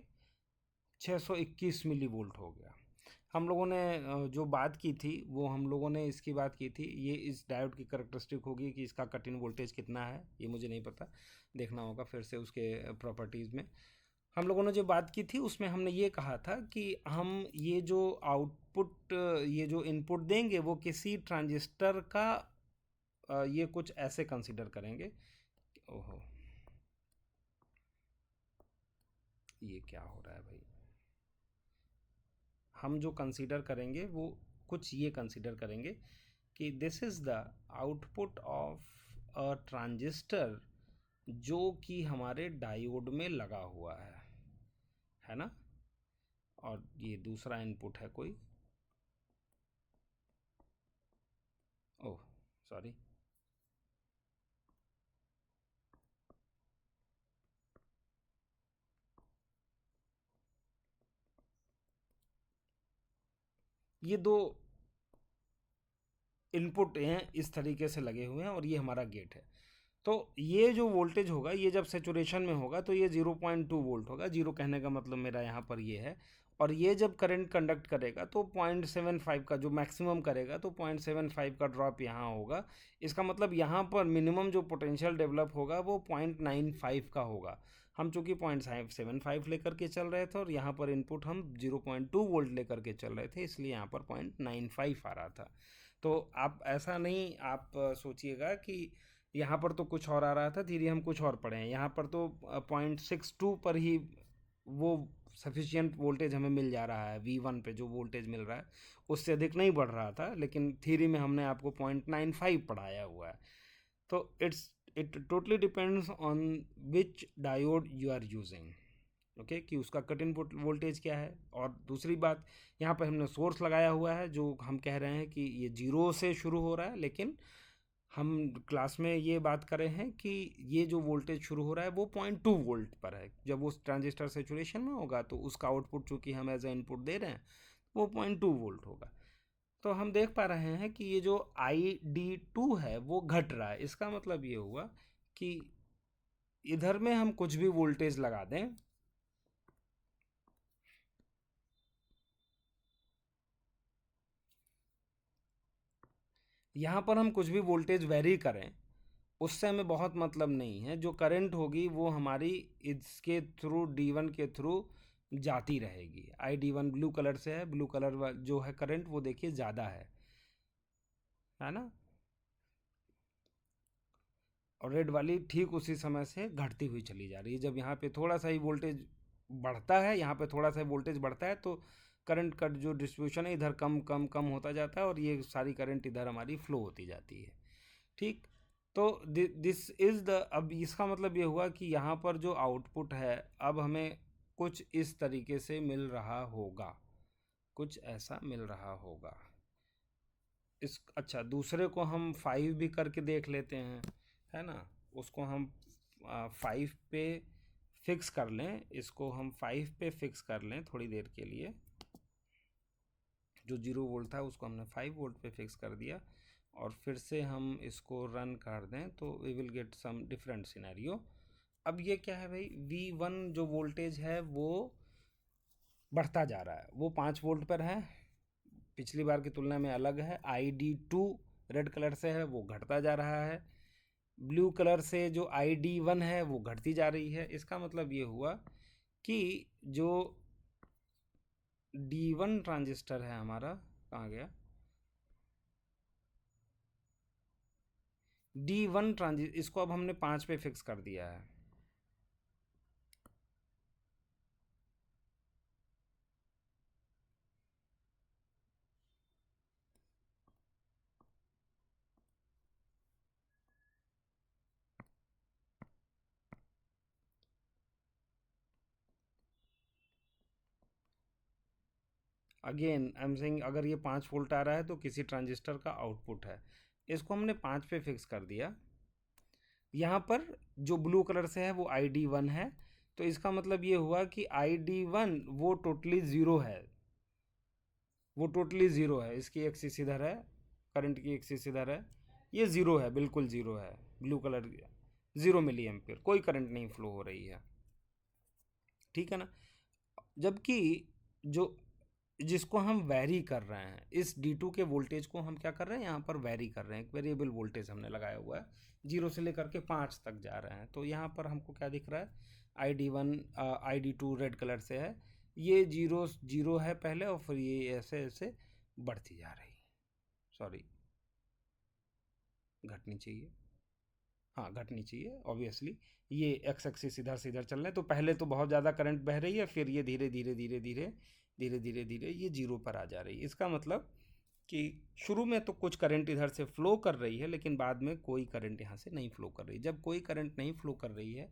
621 मिली वोल्ट हो गया। हम लोगों ने जो बात की थी, वो हम लोगों ने इसकी बात की थी, ये इस डायोड की करैक्टरिस्टिक होगी कि इसका कट इन वोल्टेज कितना है, ये मुझे नहीं पता, देखना होगा फिर से उसके प्रॉपर्टीज़ में। हम लोगों ने जो बात की थी उसमें हमने ये कहा था कि हम ये जो आउटपुट, ये जो इनपुट देंगे वो किसी ट्रांजिस्टर का ये कुछ ऐसे कंसिडर करेंगे। ओहो, ये क्या हो रहा है भाई। हम जो कंसीडर करेंगे वो कुछ ये कंसीडर करेंगे कि this is the output of a transistor जो कि हमारे डायोड में लगा हुआ है ना, और ये दूसरा इनपुट है कोई, ओह सॉरी, ये दो इनपुट हैं इस तरीके से लगे हुए हैं, और ये हमारा गेट है। तो ये जो वोल्टेज होगा, ये जब सेचुरेशन में होगा तो ये 0.2 वोल्ट होगा, जीरो कहने का मतलब मेरा यहाँ पर ये है, और ये जब करंट कंडक्ट करेगा तो 0.75 का जो मैक्सिमम करेगा, तो 0.75 का ड्रॉप यहाँ होगा। इसका मतलब यहाँ पर मिनिमम जो पोटेंशियल डेवलप होगा वो 0.95 का होगा। हम चूँकि 0.75 लेकर के चल रहे थे, और यहाँ पर इनपुट हम 0.2 वोल्ट लेकर के चल रहे थे, इसलिए यहाँ पर 0.95 आ रहा था। तो आप ऐसा नहीं आप सोचिएगा कि यहाँ पर तो कुछ और आ रहा था, धीरे हम कुछ और पढ़े हैं, यहाँ पर तो 0.62 पर ही वो सफिशियंट वोल्टेज हमें मिल जा रहा है। V1 पे जो वोल्टेज मिल रहा है उससे अधिक नहीं बढ़ रहा था, लेकिन थ्योरी में हमने आपको 0.95 पढ़ाया हुआ है। तो it totally depends on which diode you are using, okay, कि उसका कट इन वोल्टेज क्या है। और दूसरी बात, यहाँ पर हमने सोर्स लगाया हुआ है, जो हम कह रहे हैं कि ये 0 से शुरू हो रहा है, लेकिन हम क्लास में ये बात करें हैं कि ये जो वोल्टेज शुरू हो रहा है वो 0.2 वोल्ट पर है। जब वो ट्रांजिस्टर सेचुरेशन में होगा तो उसका आउटपुट चूँकि हम एज ए इनपुट दे रहे हैं, वो 0.2 वोल्ट होगा। तो हम देख पा रहे हैं कि ये जो ID2 है वो घट रहा है। इसका मतलब ये हुआ कि इधर में हम कुछ भी वोल्टेज लगा दें, यहाँ पर हम कुछ भी वोल्टेज वेरी करें उससे हमें बहुत मतलब नहीं है। जो करंट होगी वो हमारी इसके थ्रू D1 के थ्रू जाती रहेगी। ID1 ब्लू कलर से है, ब्लू कलर जो है करंट वो देखिए ज़्यादा है ना, और रेड वाली ठीक उसी समय से घटती हुई चली जा रही है। जब यहाँ पे थोड़ा सा ही वोल्टेज बढ़ता है, यहाँ पे थोड़ा सा वोल्टेज बढ़ता है तो करंट का जो डिस्ट्रीब्यूशन है इधर कम कम कम होता जाता है और ये सारी करंट इधर हमारी फ्लो होती जाती है। ठीक, तो दिस इज़ द, अब इसका मतलब ये हुआ कि यहाँ पर जो आउटपुट है अब हमें कुछ इस तरीके से मिल रहा होगा, कुछ ऐसा मिल रहा होगा। इस अच्छा, दूसरे को हम 5 भी करके देख लेते हैं, है ना। उसको हम 5 पे फिक्स कर लें, इसको हम 5 पे फिक्स कर लें थोड़ी देर के लिए। जो 0 वोल्ट था उसको हमने 5 वोल्ट पे फिक्स कर दिया और फिर से हम इसको रन कर दें तो we will get some different scenario. अब ये क्या है भाई, V1 जो वोल्टेज है वो बढ़ता जा रहा है, वो 5 वोल्ट पर है, पिछली बार की तुलना में अलग है। ID2 रेड कलर से है वो घटता जा रहा है, ब्लू कलर से जो ID1 है वो घटती जा रही है। इसका मतलब ये हुआ कि जो D1 ट्रांजिस्टर है हमारा, कहाँ गया, D1 ट्रांजिस्टर, इसको अब हमने 5 पे फिक्स कर दिया है। अगेन आई एम सेइंग, अगर ये 5 वोल्ट आ रहा है तो किसी ट्रांजिस्टर का आउटपुट है, इसको हमने 5 पे फिक्स कर दिया। यहाँ पर जो ब्लू कलर से है वो ID1 है, तो इसका मतलब ये हुआ कि ID1 वो टोटली ज़ीरो है, वो टोटली ज़ीरो है। इसकी एक्सिस इधर है, करंट की एक्सिस इधर है, ये ज़ीरो है, बिल्कुल ज़ीरो है, ब्लू कलर 0 मिली एम्पियर, कोई करंट नहीं फ्लो हो रही है, ठीक है ना। जबकि जो जिसको हम वैरी कर रहे हैं, इस D2 के वोल्टेज को हम क्या कर रहे हैं, यहाँ पर वैरी कर रहे हैं, एक वेरिएबल वोल्टेज हमने लगाया हुआ है, 0 से लेकर के 5 तक जा रहे हैं। तो यहाँ पर हमको क्या दिख रहा है, ID1 ID2 रेड कलर से है, ये 0 0 है पहले और फिर ये ऐसे ऐसे बढ़ती जा रही है, सॉरी घटनी चाहिए, हाँ घटनी चाहिए ऑब्वियसली। ये एक्स एक्सिस इधर से इधर चल रहे हैं, तो पहले तो बहुत ज़्यादा करंट बह रही है, फिर ये धीरे धीरे धीरे धीरे धीरे धीरे धीरे ये 0 पर आ जा रही है। इसका मतलब कि शुरू में तो कुछ करंट इधर से फ्लो कर रही है लेकिन बाद में कोई करंट यहाँ से नहीं फ्लो कर रही। जब कोई करंट नहीं फ्लो कर रही है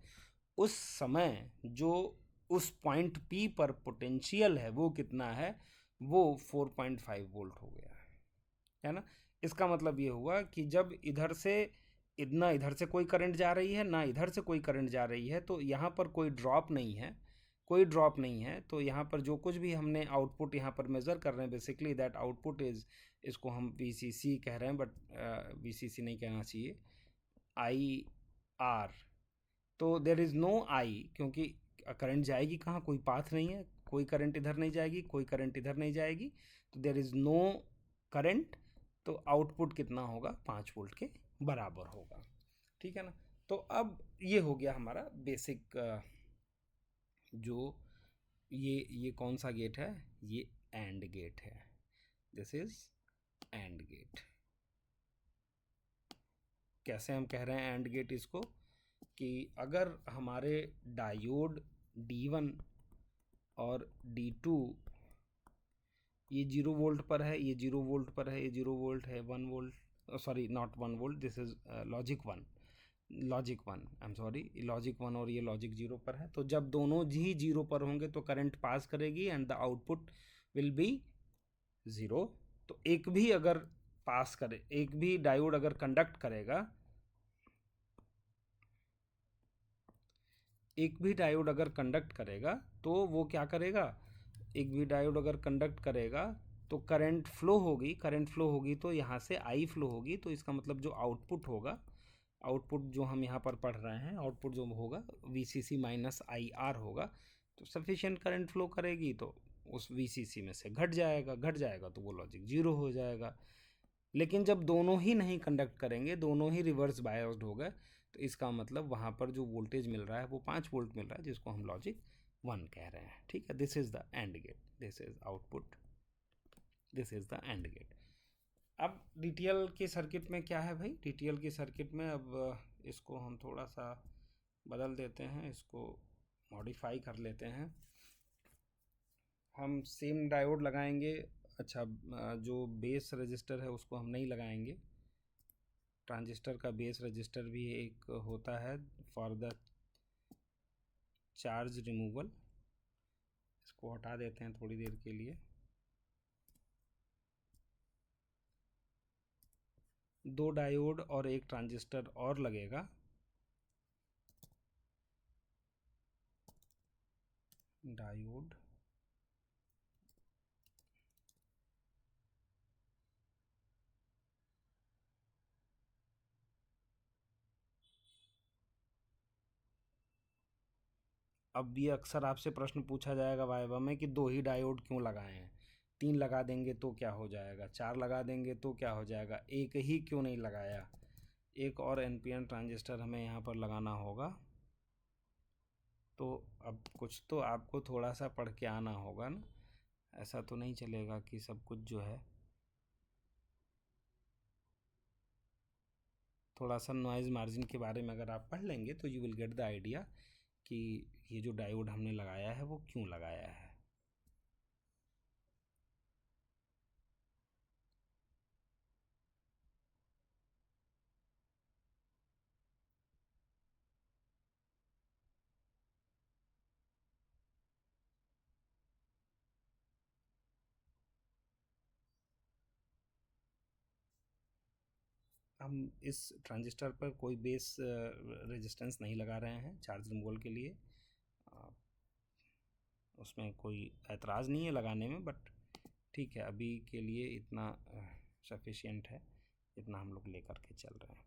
उस समय जो उस पॉइंट P पर पोटेंशियल है वो कितना है, वो 4.5 वोल्ट हो गया है ना। इसका मतलब ये हुआ कि जब इधर से इतना, इधर से कोई करंट जा रही है ना इधर से कोई करंट जा रही है, तो यहाँ पर कोई ड्रॉप नहीं है, कोई ड्रॉप नहीं है। तो यहाँ पर जो कुछ भी हमने आउटपुट यहाँ पर मेज़र कर रहे हैं, बेसिकली दैट आउटपुट इज़, इसको हम VCC कह रहे हैं बट VCC नहीं कहना चाहिए, IR। तो देर इज़ नो आई, क्योंकि करंट जाएगी कहाँ, कोई पाथ नहीं है, कोई करंट इधर नहीं जाएगी, कोई करंट इधर नहीं जाएगी, तो देर इज़ नो करंट। तो आउटपुट कितना होगा, 5 वोल्ट के बराबर होगा, ठीक है ना। तो अब ये हो गया हमारा बेसिक, जो ये कौन सा गेट है, ये एंड गेट है, दिस इज एंड गेट। कैसे हम कह रहे हैं एंड गेट इसको, कि अगर हमारे डायोड D1 और D2 ये 0 वोल्ट पर है, ये 0 वोल्ट पर है, ये 0 वोल्ट है, 1 volt, sorry not 1 volt, this is logic one I am sorry, logic 1 और ये लॉजिक 0 पर है। तो जब दोनों ही 0 पर होंगे तो करंट पास करेगी and the output will be 0। तो एक भी अगर पास करे, एक भी डायोड अगर कंडक्ट करेगा, एक भी डायोड अगर कंडक्ट करेगा तो वो क्या करेगा, एक भी डायोड अगर कंडक्ट करेगा तो करंट फ्लो होगी, करंट फ्लो होगी तो यहाँ से आई फ्लो होगी। तो इसका मतलब जो आउटपुट होगा, आउटपुट जो हम यहाँ पर पढ़ रहे हैं, आउटपुट जो होगा VCC माइनस IR होगा। तो सफिशिएंट करंट फ्लो करेगी तो उस VCC में से घट जाएगा, घट जाएगा तो वो लॉजिक 0 हो जाएगा। लेकिन जब दोनों ही नहीं कंडक्ट करेंगे, दोनों ही रिवर्स बायस्ड हो गए, तो इसका मतलब वहाँ पर जो वोल्टेज मिल रहा है वो 5 वोल्ट मिल रहा है, जिसको हम लॉजिक 1 कह रहे हैं। ठीक है, this is the and gate, this is output, this is the and gate. अब DTL के सर्किट में क्या है भाई, DTL के सर्किट में अब इसको हम थोड़ा सा बदल देते हैं, इसको मॉडिफाई कर लेते हैं। हम सेम डायोड लगाएंगे। अच्छा, जो बेस रजिस्टर है उसको हम नहीं लगाएंगे। ट्रांजिस्टर का बेस रजिस्टर भी एक होता है फॉर द चार्ज रिमूवल। इसको हटा देते हैं थोड़ी देर के लिए। दो डायोड और एक ट्रांजिस्टर और लगेगा। डायोड अब ये अक्सर आपसे प्रश्न पूछा जाएगा वाइवा में कि दो ही डायोड क्यों लगाए हैं, 3 लगा देंगे तो क्या हो जाएगा, 4 लगा देंगे तो क्या हो जाएगा, एक ही क्यों नहीं लगाया। एक और NPN ट्रांजिस्टर हमें यहाँ पर लगाना होगा। तो अब कुछ तो आपको थोड़ा सा पढ़ के आना होगा ना, ऐसा तो नहीं चलेगा कि सब कुछ जो है। थोड़ा सा नॉइज़ मार्जिन के बारे में अगर आप पढ़ लेंगे तो you will get the idea कि ये जो डायोड हमने लगाया है वो क्यों लगाया है। हम इस ट्रांजिस्टर पर कोई बेस रेजिस्टेंस नहीं लगा रहे हैं चार्ज रिमूवल के लिए। उसमें कोई ऐतराज़ नहीं है लगाने में, बट ठीक है, अभी के लिए इतना सफिशिएंट है, इतना हम लोग लेकर के चल रहे हैं।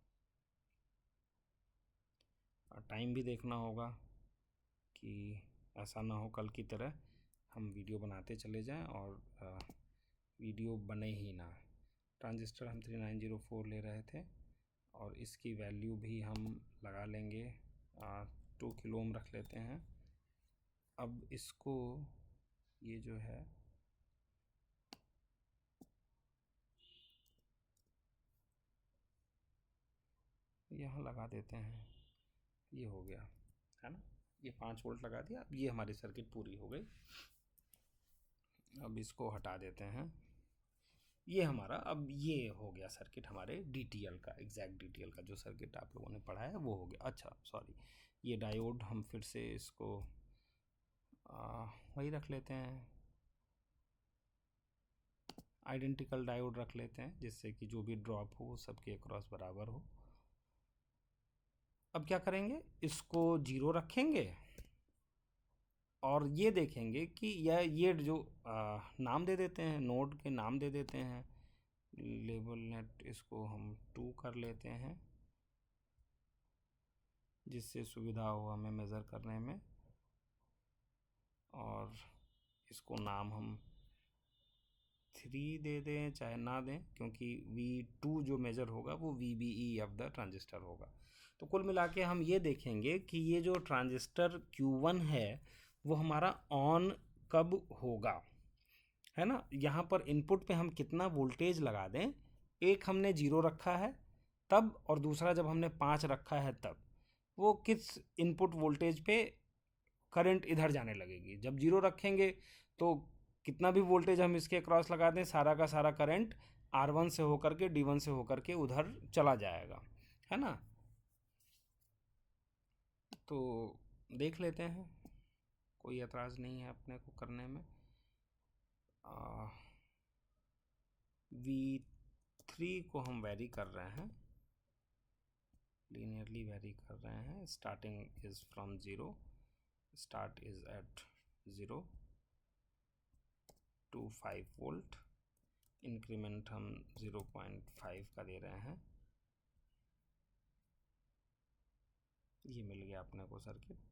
और टाइम भी देखना होगा कि ऐसा ना हो कल की तरह हम वीडियो बनाते चले जाएं और वीडियो बने ही ना। ट्रांजिस्टर हम 3904 ले रहे थे और इसकी वैल्यू भी हम लगा लेंगे, 2 किलो ओम रख लेते हैं। अब इसको ये जो है यहाँ लगा देते हैं, ये हो गया है ना, ये 5 वोल्ट लगा दिया। अब ये हमारी सर्किट पूरी हो गई। अब इसको हटा देते हैं। ये हमारा अब ये हो गया सर्किट हमारे DTL का, एग्जैक्ट DTL का जो सर्किट आप लोगों ने पढ़ा है वो हो गया। अच्छा सॉरी, ये डायोड हम फिर से इसको वही रख लेते हैं, आइडेंटिकल डायोड रख लेते हैं, जिससे कि जो भी ड्रॉप हो वो सबके अक्रॉस बराबर हो। अब क्या करेंगे, इसको 0 रखेंगे और ये देखेंगे कि ये जो नाम दे देते हैं, नोड के नाम दे देते हैं। लेबल नेट इसको हम 2 कर लेते हैं, जिससे सुविधा हो हमें मेज़र करने में। और इसको नाम हम 3 दे दें चाहे ना दें, क्योंकि V2 जो मेज़र होगा वो VBE ऑफ द ट्रांजिस्टर होगा। तो कुल मिला के हम ये देखेंगे कि ये जो ट्रांजिस्टर Q1 है वो हमारा ऑन कब होगा, है ना। यहाँ पर इनपुट पे हम कितना वोल्टेज लगा दें, एक हमने 0 रखा है तब, और दूसरा जब हमने 5 रखा है तब, वो किस इनपुट वोल्टेज पे करंट इधर जाने लगेगी। जब 0 रखेंगे तो कितना भी वोल्टेज हम इसके क्रॉस लगा दें, सारा का सारा करंट R1 से होकर के D1 से होकर के उधर चला जाएगा, है ना। तो देख लेते हैं, कोई एतराज़ नहीं है अपने को करने में। V3 को हम वेरी कर रहे हैं, लीनियरली वेरी कर रहे हैं। Starting is from 0, start is at 0 to 5 volt. Increment हम 0.5 का दे रहे हैं। ये मिल गया अपने को सर्किट।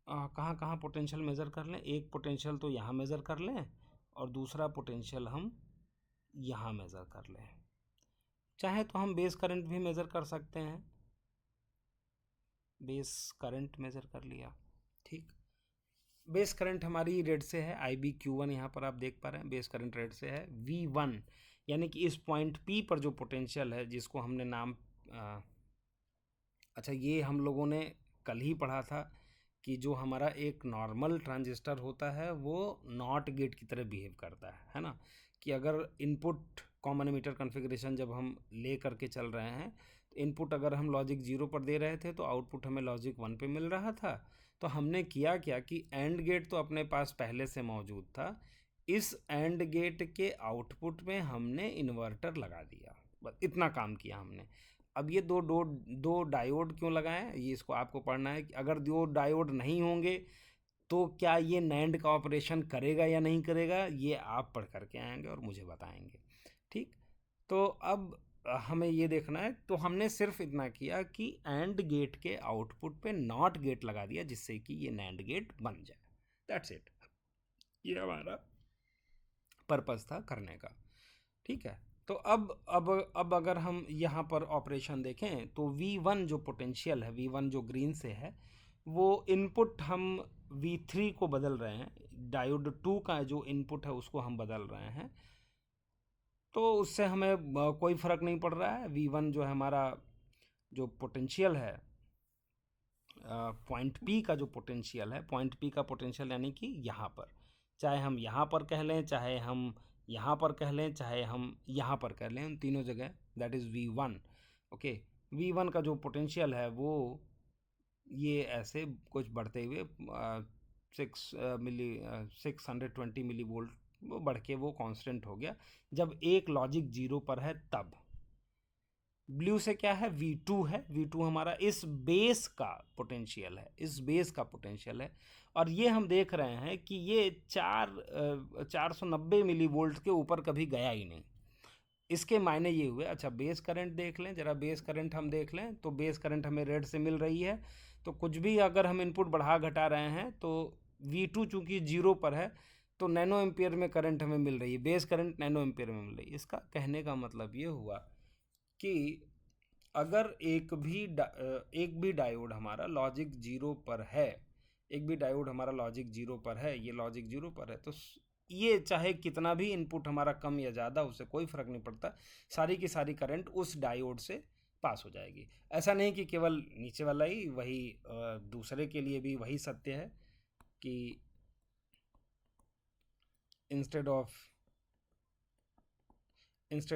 कहाँ कहाँ पोटेंशियल मेज़र कर लें। एक पोटेंशियल तो यहाँ मेज़र कर लें और दूसरा पोटेंशियल हम यहाँ मेज़र कर लें। चाहे तो हम बेस करंट भी मेज़र कर सकते हैं, बेस करंट मेज़र कर लिया। ठीक, बेस करंट हमारी रेड से है IBQ1, यहाँ पर आप देख पा रहे हैं बेस करंट रेड से है V1, यानी कि इस पॉइंट P पर जो पोटेंशियल है जिसको हमने नाम अच्छा ये हम लोगों ने कल ही पढ़ा था कि जो हमारा एक नॉर्मल ट्रांजिस्टर होता है वो नॉट गेट की तरह बिहेव करता है ना, कि अगर इनपुट कॉमन एमिटर कॉन्फ़िगरेशन जब हम ले करके चल रहे हैं तो इनपुट अगर हम लॉजिक 0 पर दे रहे थे तो आउटपुट हमें लॉजिक 1 पे मिल रहा था। तो हमने किया क्या कि एंड गेट तो अपने पास पहले से मौजूद था, इस एंड गेट के आउटपुट में हमने इन्वर्टर लगा दिया, बस इतना काम किया हमने। अब ये दो डायोड क्यों लगाएं, ये इसको आपको पढ़ना है कि अगर दो डायोड नहीं होंगे तो क्या ये नैंड का ऑपरेशन करेगा या नहीं करेगा, ये आप पढ़ करके आएंगे और मुझे बताएंगे। ठीक, तो अब हमें ये देखना है, तो हमने सिर्फ इतना किया कि एंड गेट के आउटपुट पे नॉट गेट लगा दिया जिससे कि ये नैंड गेट बन जाए। दैट्स इट, ये हमारा पर्पस था करने का। ठीक है, तो अब अगर हम यहाँ पर ऑपरेशन देखें तो V1 जो पोटेंशियल है, V1 जो ग्रीन से है, वो इनपुट हम V3 को बदल रहे हैं, डायोड 2 का जो इनपुट है उसको हम बदल रहे हैं, तो उससे हमें कोई फ़र्क नहीं पड़ रहा है। V1 जो है हमारा जो पोटेंशियल है, पॉइंट P का जो पोटेंशियल है, पॉइंट P का पोटेंशियल यानी कि यहाँ पर, चाहे हम यहाँ पर कह लें, चाहे हम यहाँ पर कह लें, चाहे हम यहाँ पर कह लें, उन तीनों जगह that is V1। Okay, V1 का जो पोटेंशियल है वो ये ऐसे कुछ बढ़ते हुए 620 मिली वोल्ट वो बढ़ के वो कांस्टेंट हो गया जब एक लॉजिक 0 पर है तब। ब्लू से क्या है, V2 है, V2 हमारा इस बेस का पोटेंशियल है, इस बेस का पोटेंशियल है, और ये हम देख रहे हैं कि ये 490 मिली वोल्ट के ऊपर कभी गया ही नहीं। इसके मायने ये हुए, अच्छा बेस करंट देख लें जरा, बेस करंट हम देख लें तो बेस करंट हमें रेड से मिल रही है, तो कुछ भी अगर हम इनपुट बढ़ा घटा रहे हैं तो V2 चूंकि 0 पर है तो नैनो एम्पियर में करंट हमें मिल रही है, बेस करंट नैनो एम्पियर में मिल रही है। इसका कहने का मतलब ये हुआ कि अगर एक भी डायोड हमारा लॉजिक 0 पर है, एक भी डायोड हमारा लॉजिक 0 पर है, ये लॉजिक 0 पर है, तो ये चाहे कितना भी इनपुट हमारा कम या ज़्यादा, उससे कोई फ़र्क नहीं पड़ता, सारी की सारी करंट उस डायोड से पास हो जाएगी। ऐसा नहीं कि केवल नीचे वाला ही, वही दूसरे के लिए भी वही सत्य है कि इंस्टेड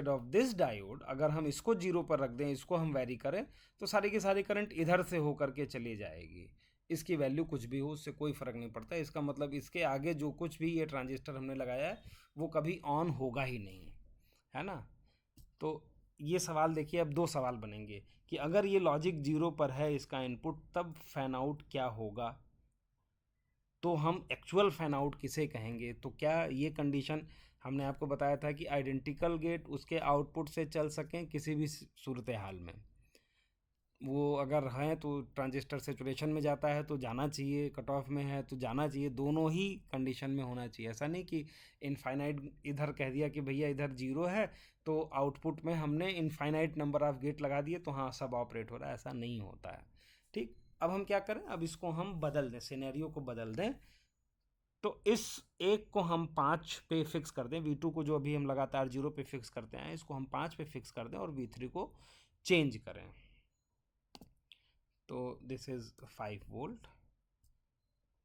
ऑफ दिस डायोड अगर हम इसको 0 पर रख दें, इसको हम वेरी करें, तो सारी की सारी करंट इधर से होकर के चली जाएगी। इसकी वैल्यू कुछ भी हो उससे कोई फ़र्क नहीं पड़ता। इसका मतलब इसके आगे जो कुछ भी ये ट्रांजिस्टर हमने लगाया है वो कभी ऑन होगा ही नहीं, है ना। तो ये सवाल देखिए, अब दो सवाल बनेंगे कि अगर ये लॉजिक 0 पर है इसका इनपुट, तब फैन आउट क्या होगा, तो हम एक्चुअल फैन आउट किसे कहेंगे। तो क्या ये कंडीशन हमने आपको बताया था कि आइडेंटिकल गेट उसके आउटपुट से चल सकें किसी भी सूरत हाल में, वो अगर हैं तो ट्रांजिस्टर सेचुरेशन में जाता है तो जाना चाहिए, कट ऑफ में है तो जाना चाहिए, दोनों ही कंडीशन में होना चाहिए। ऐसा नहीं कि इनफाइनाइट इधर कह दिया कि भैया इधर 0 है तो आउटपुट में हमने इनफाइनाइट नंबर ऑफ गेट लगा दिए तो हाँ सब ऑपरेट हो रहा है, ऐसा नहीं होता है। ठीक, अब हम क्या करें, अब इसको हम बदल दें, सिनेरियो को बदल दें। तो इस एक को हम 5 पे फिक्स कर दें, V2 को जो अभी हम लगातार 0 पे फिक्स करते हैं इसको हम 5 पे फिक्स कर दें और V3 को चेंज करें। तो this is 5 volt.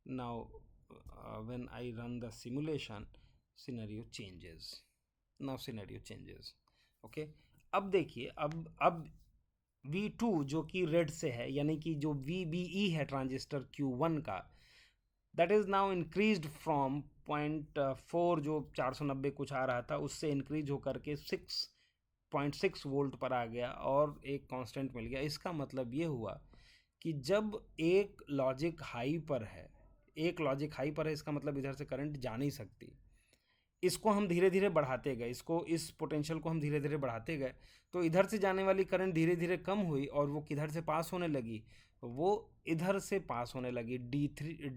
Now when I run the simulation, scenario changes. Okay, अब देखिए, अब V2 जो कि रेड से है, यानी कि जो VBE है ट्रांजिस्टर Q1 का, that is now increased from 0.4 जो 490 कुछ आ रहा था उससे इंक्रीज होकर के 6.6 वोल्ट पर आ गया और एक कांस्टेंट मिल गया। इसका मतलब ये हुआ कि जब एक लॉजिक हाई पर है, इसका मतलब इधर से करंट जा नहीं सकती। इसको हम धीरे धीरे बढ़ाते गए, इस पोटेंशियल को हम धीरे धीरे बढ़ाते गए, तो इधर से जाने वाली करंट धीरे धीरे कम हुई और वो किधर से पास होने लगी, वो इधर से पास होने लगी,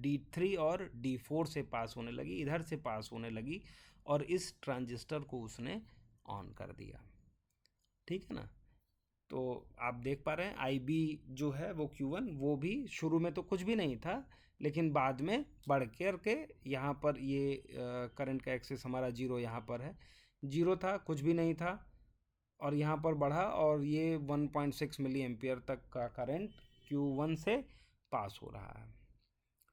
D3 और D4 से पास होने लगी, इधर से पास होने लगी, और इस ट्रांजिस्टर को उसने ऑन कर दिया। ठीक है ना। तो आप देख पा रहे हैं IB जो है वो Q1, वो भी शुरू में तो कुछ भी नहीं था, लेकिन बाद में बढ़ कर के यहाँ पर ये करंट का एक्सेस हमारा जीरो यहाँ पर है, जीरो था, कुछ भी नहीं था, और यहाँ पर बढ़ा और ये 1.6 मिली एम्पियर तक का करंट Q1 से पास हो रहा है।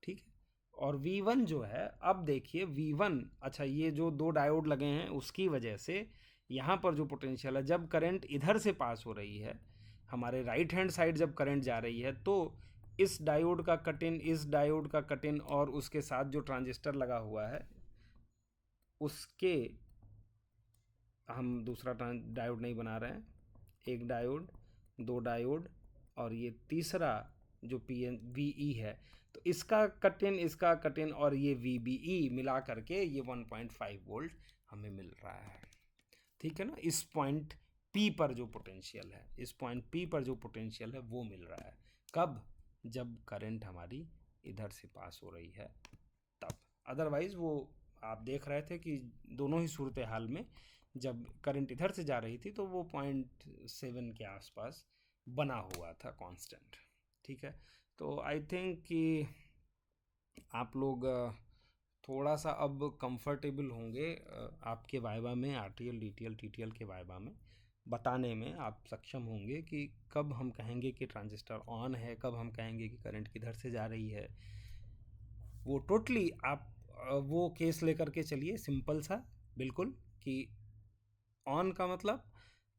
ठीक है। और V1 जो है, अब देखिए V1, अच्छा ये जो दो डायोड लगे हैं उसकी वजह से यहाँ पर जो पोटेंशियल है, जब करंट इधर से पास हो रही है, हमारे राइट हैंड साइड जब करंट जा रही है, तो इस डायोड का कट इन, इस डायोड का कट इन, और उसके साथ जो ट्रांजिस्टर लगा हुआ है उसके, हम दूसरा डायोड नहीं बना रहे हैं, एक डायोड, दो डायोड, और ये तीसरा जो VE है, तो इसका कट इन, इसका कट इन, और ये VBE मिला करके ये 1.5 वोल्ट हमें मिल रहा है। ठीक है ना। इस पॉइंट P पर जो पोटेंशियल है, इस पॉइंट P पर जो पोटेंशियल है वो मिल रहा है। कब? जब करंट हमारी इधर से पास हो रही है तब। अदरवाइज़ वो आप देख रहे थे कि दोनों ही सूरत हाल में जब करंट इधर से जा रही थी तो वो 0.7 के आसपास बना हुआ था कांस्टेंट। ठीक है। तो आई थिंक कि आप लोग थोड़ा सा अब कंफर्टेबल होंगे आपके वाइवा में, RTL DTL TTL के वाइवा में बताने में आप सक्षम होंगे कि कब हम कहेंगे कि ट्रांजिस्टर ऑन है, कब हम कहेंगे कि करंट किधर से जा रही है। वो टोटली आप वो केस लेकर के चलिए, सिंपल सा बिल्कुल, कि ऑन का मतलब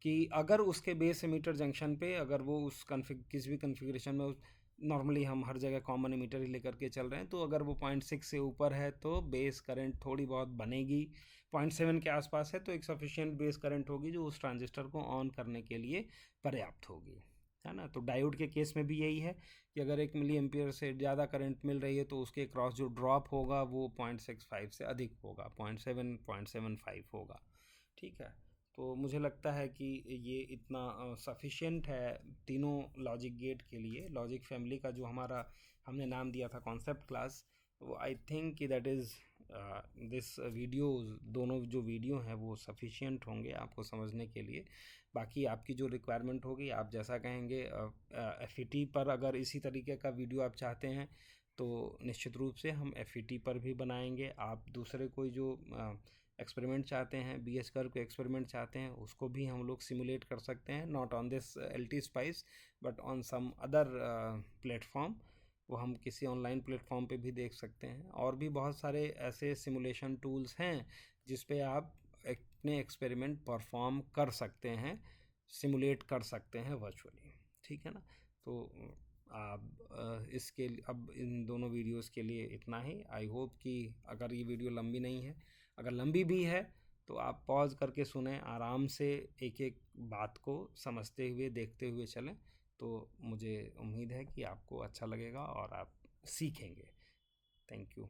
कि अगर उसके बेस एमीटर जंक्शन पे, अगर वो उस किसी भी कन्फिग्रेशन में, नॉर्मली हम हर जगह कॉमन एमीटर ही लेकर के चल रहे हैं, तो अगर वो 0.6 से ऊपर है तो बेस करंट थोड़ी बहुत बनेगी, 0.7 के आसपास है तो एक सफिशिएंट बेस करंट होगी जो उस ट्रांजिस्टर को ऑन करने के लिए पर्याप्त होगी, है ना। तो डायोड के केस में भी यही है कि अगर 1 मिली एम्पियर से ज़्यादा करंट मिल रही है तो उसके क्रॉस जो ड्रॉप होगा वो 0.65 से अधिक होगा, 0.7 0.75 होगा। ठीक है। तो मुझे लगता है कि ये इतना सफिशिएंट है तीनों लॉजिक गेट के लिए। लॉजिक फैमिली का जो हमारा हमने नाम दिया था कॉन्सेप्ट क्लास, वो आई थिंक कि दैट इज़ दिस वीडियो, दोनों जो वीडियो हैं वो सफिशिएंट होंगे आपको समझने के लिए। बाकी आपकी जो रिक्वायरमेंट होगी, आप जैसा कहेंगे, FET पर अगर इसी तरीके का वीडियो आप चाहते हैं तो निश्चित रूप से हम FET पर भी बनाएंगे। आप दूसरे कोई जो एक्सपेरिमेंट चाहते हैं, BH कर्व के एक्सपेरिमेंट चाहते हैं, उसको भी हम लोग सिमुलेट कर सकते हैं, not on this LT spice but on some other platform. वो हम किसी ऑनलाइन प्लेटफॉर्म पे भी देख सकते हैं। और भी बहुत सारे ऐसे सिमुलेशन टूल्स हैं जिस पे आप अपने एक्सपेरिमेंट परफॉर्म कर सकते हैं, सिमुलेट कर सकते हैं वर्चुअली। ठीक है ना। तो आप इसके अब इन दोनों वीडियोस के लिए इतना ही। आई होप कि अगर ये वीडियो लंबी नहीं है, अगर लंबी भी है तो आप पॉज करके सुने, आराम से एक एक बात को समझते हुए देखते हुए चलें, तो मुझे उम्मीद है कि आपको अच्छा लगेगा और आप सीखेंगे। Thank you.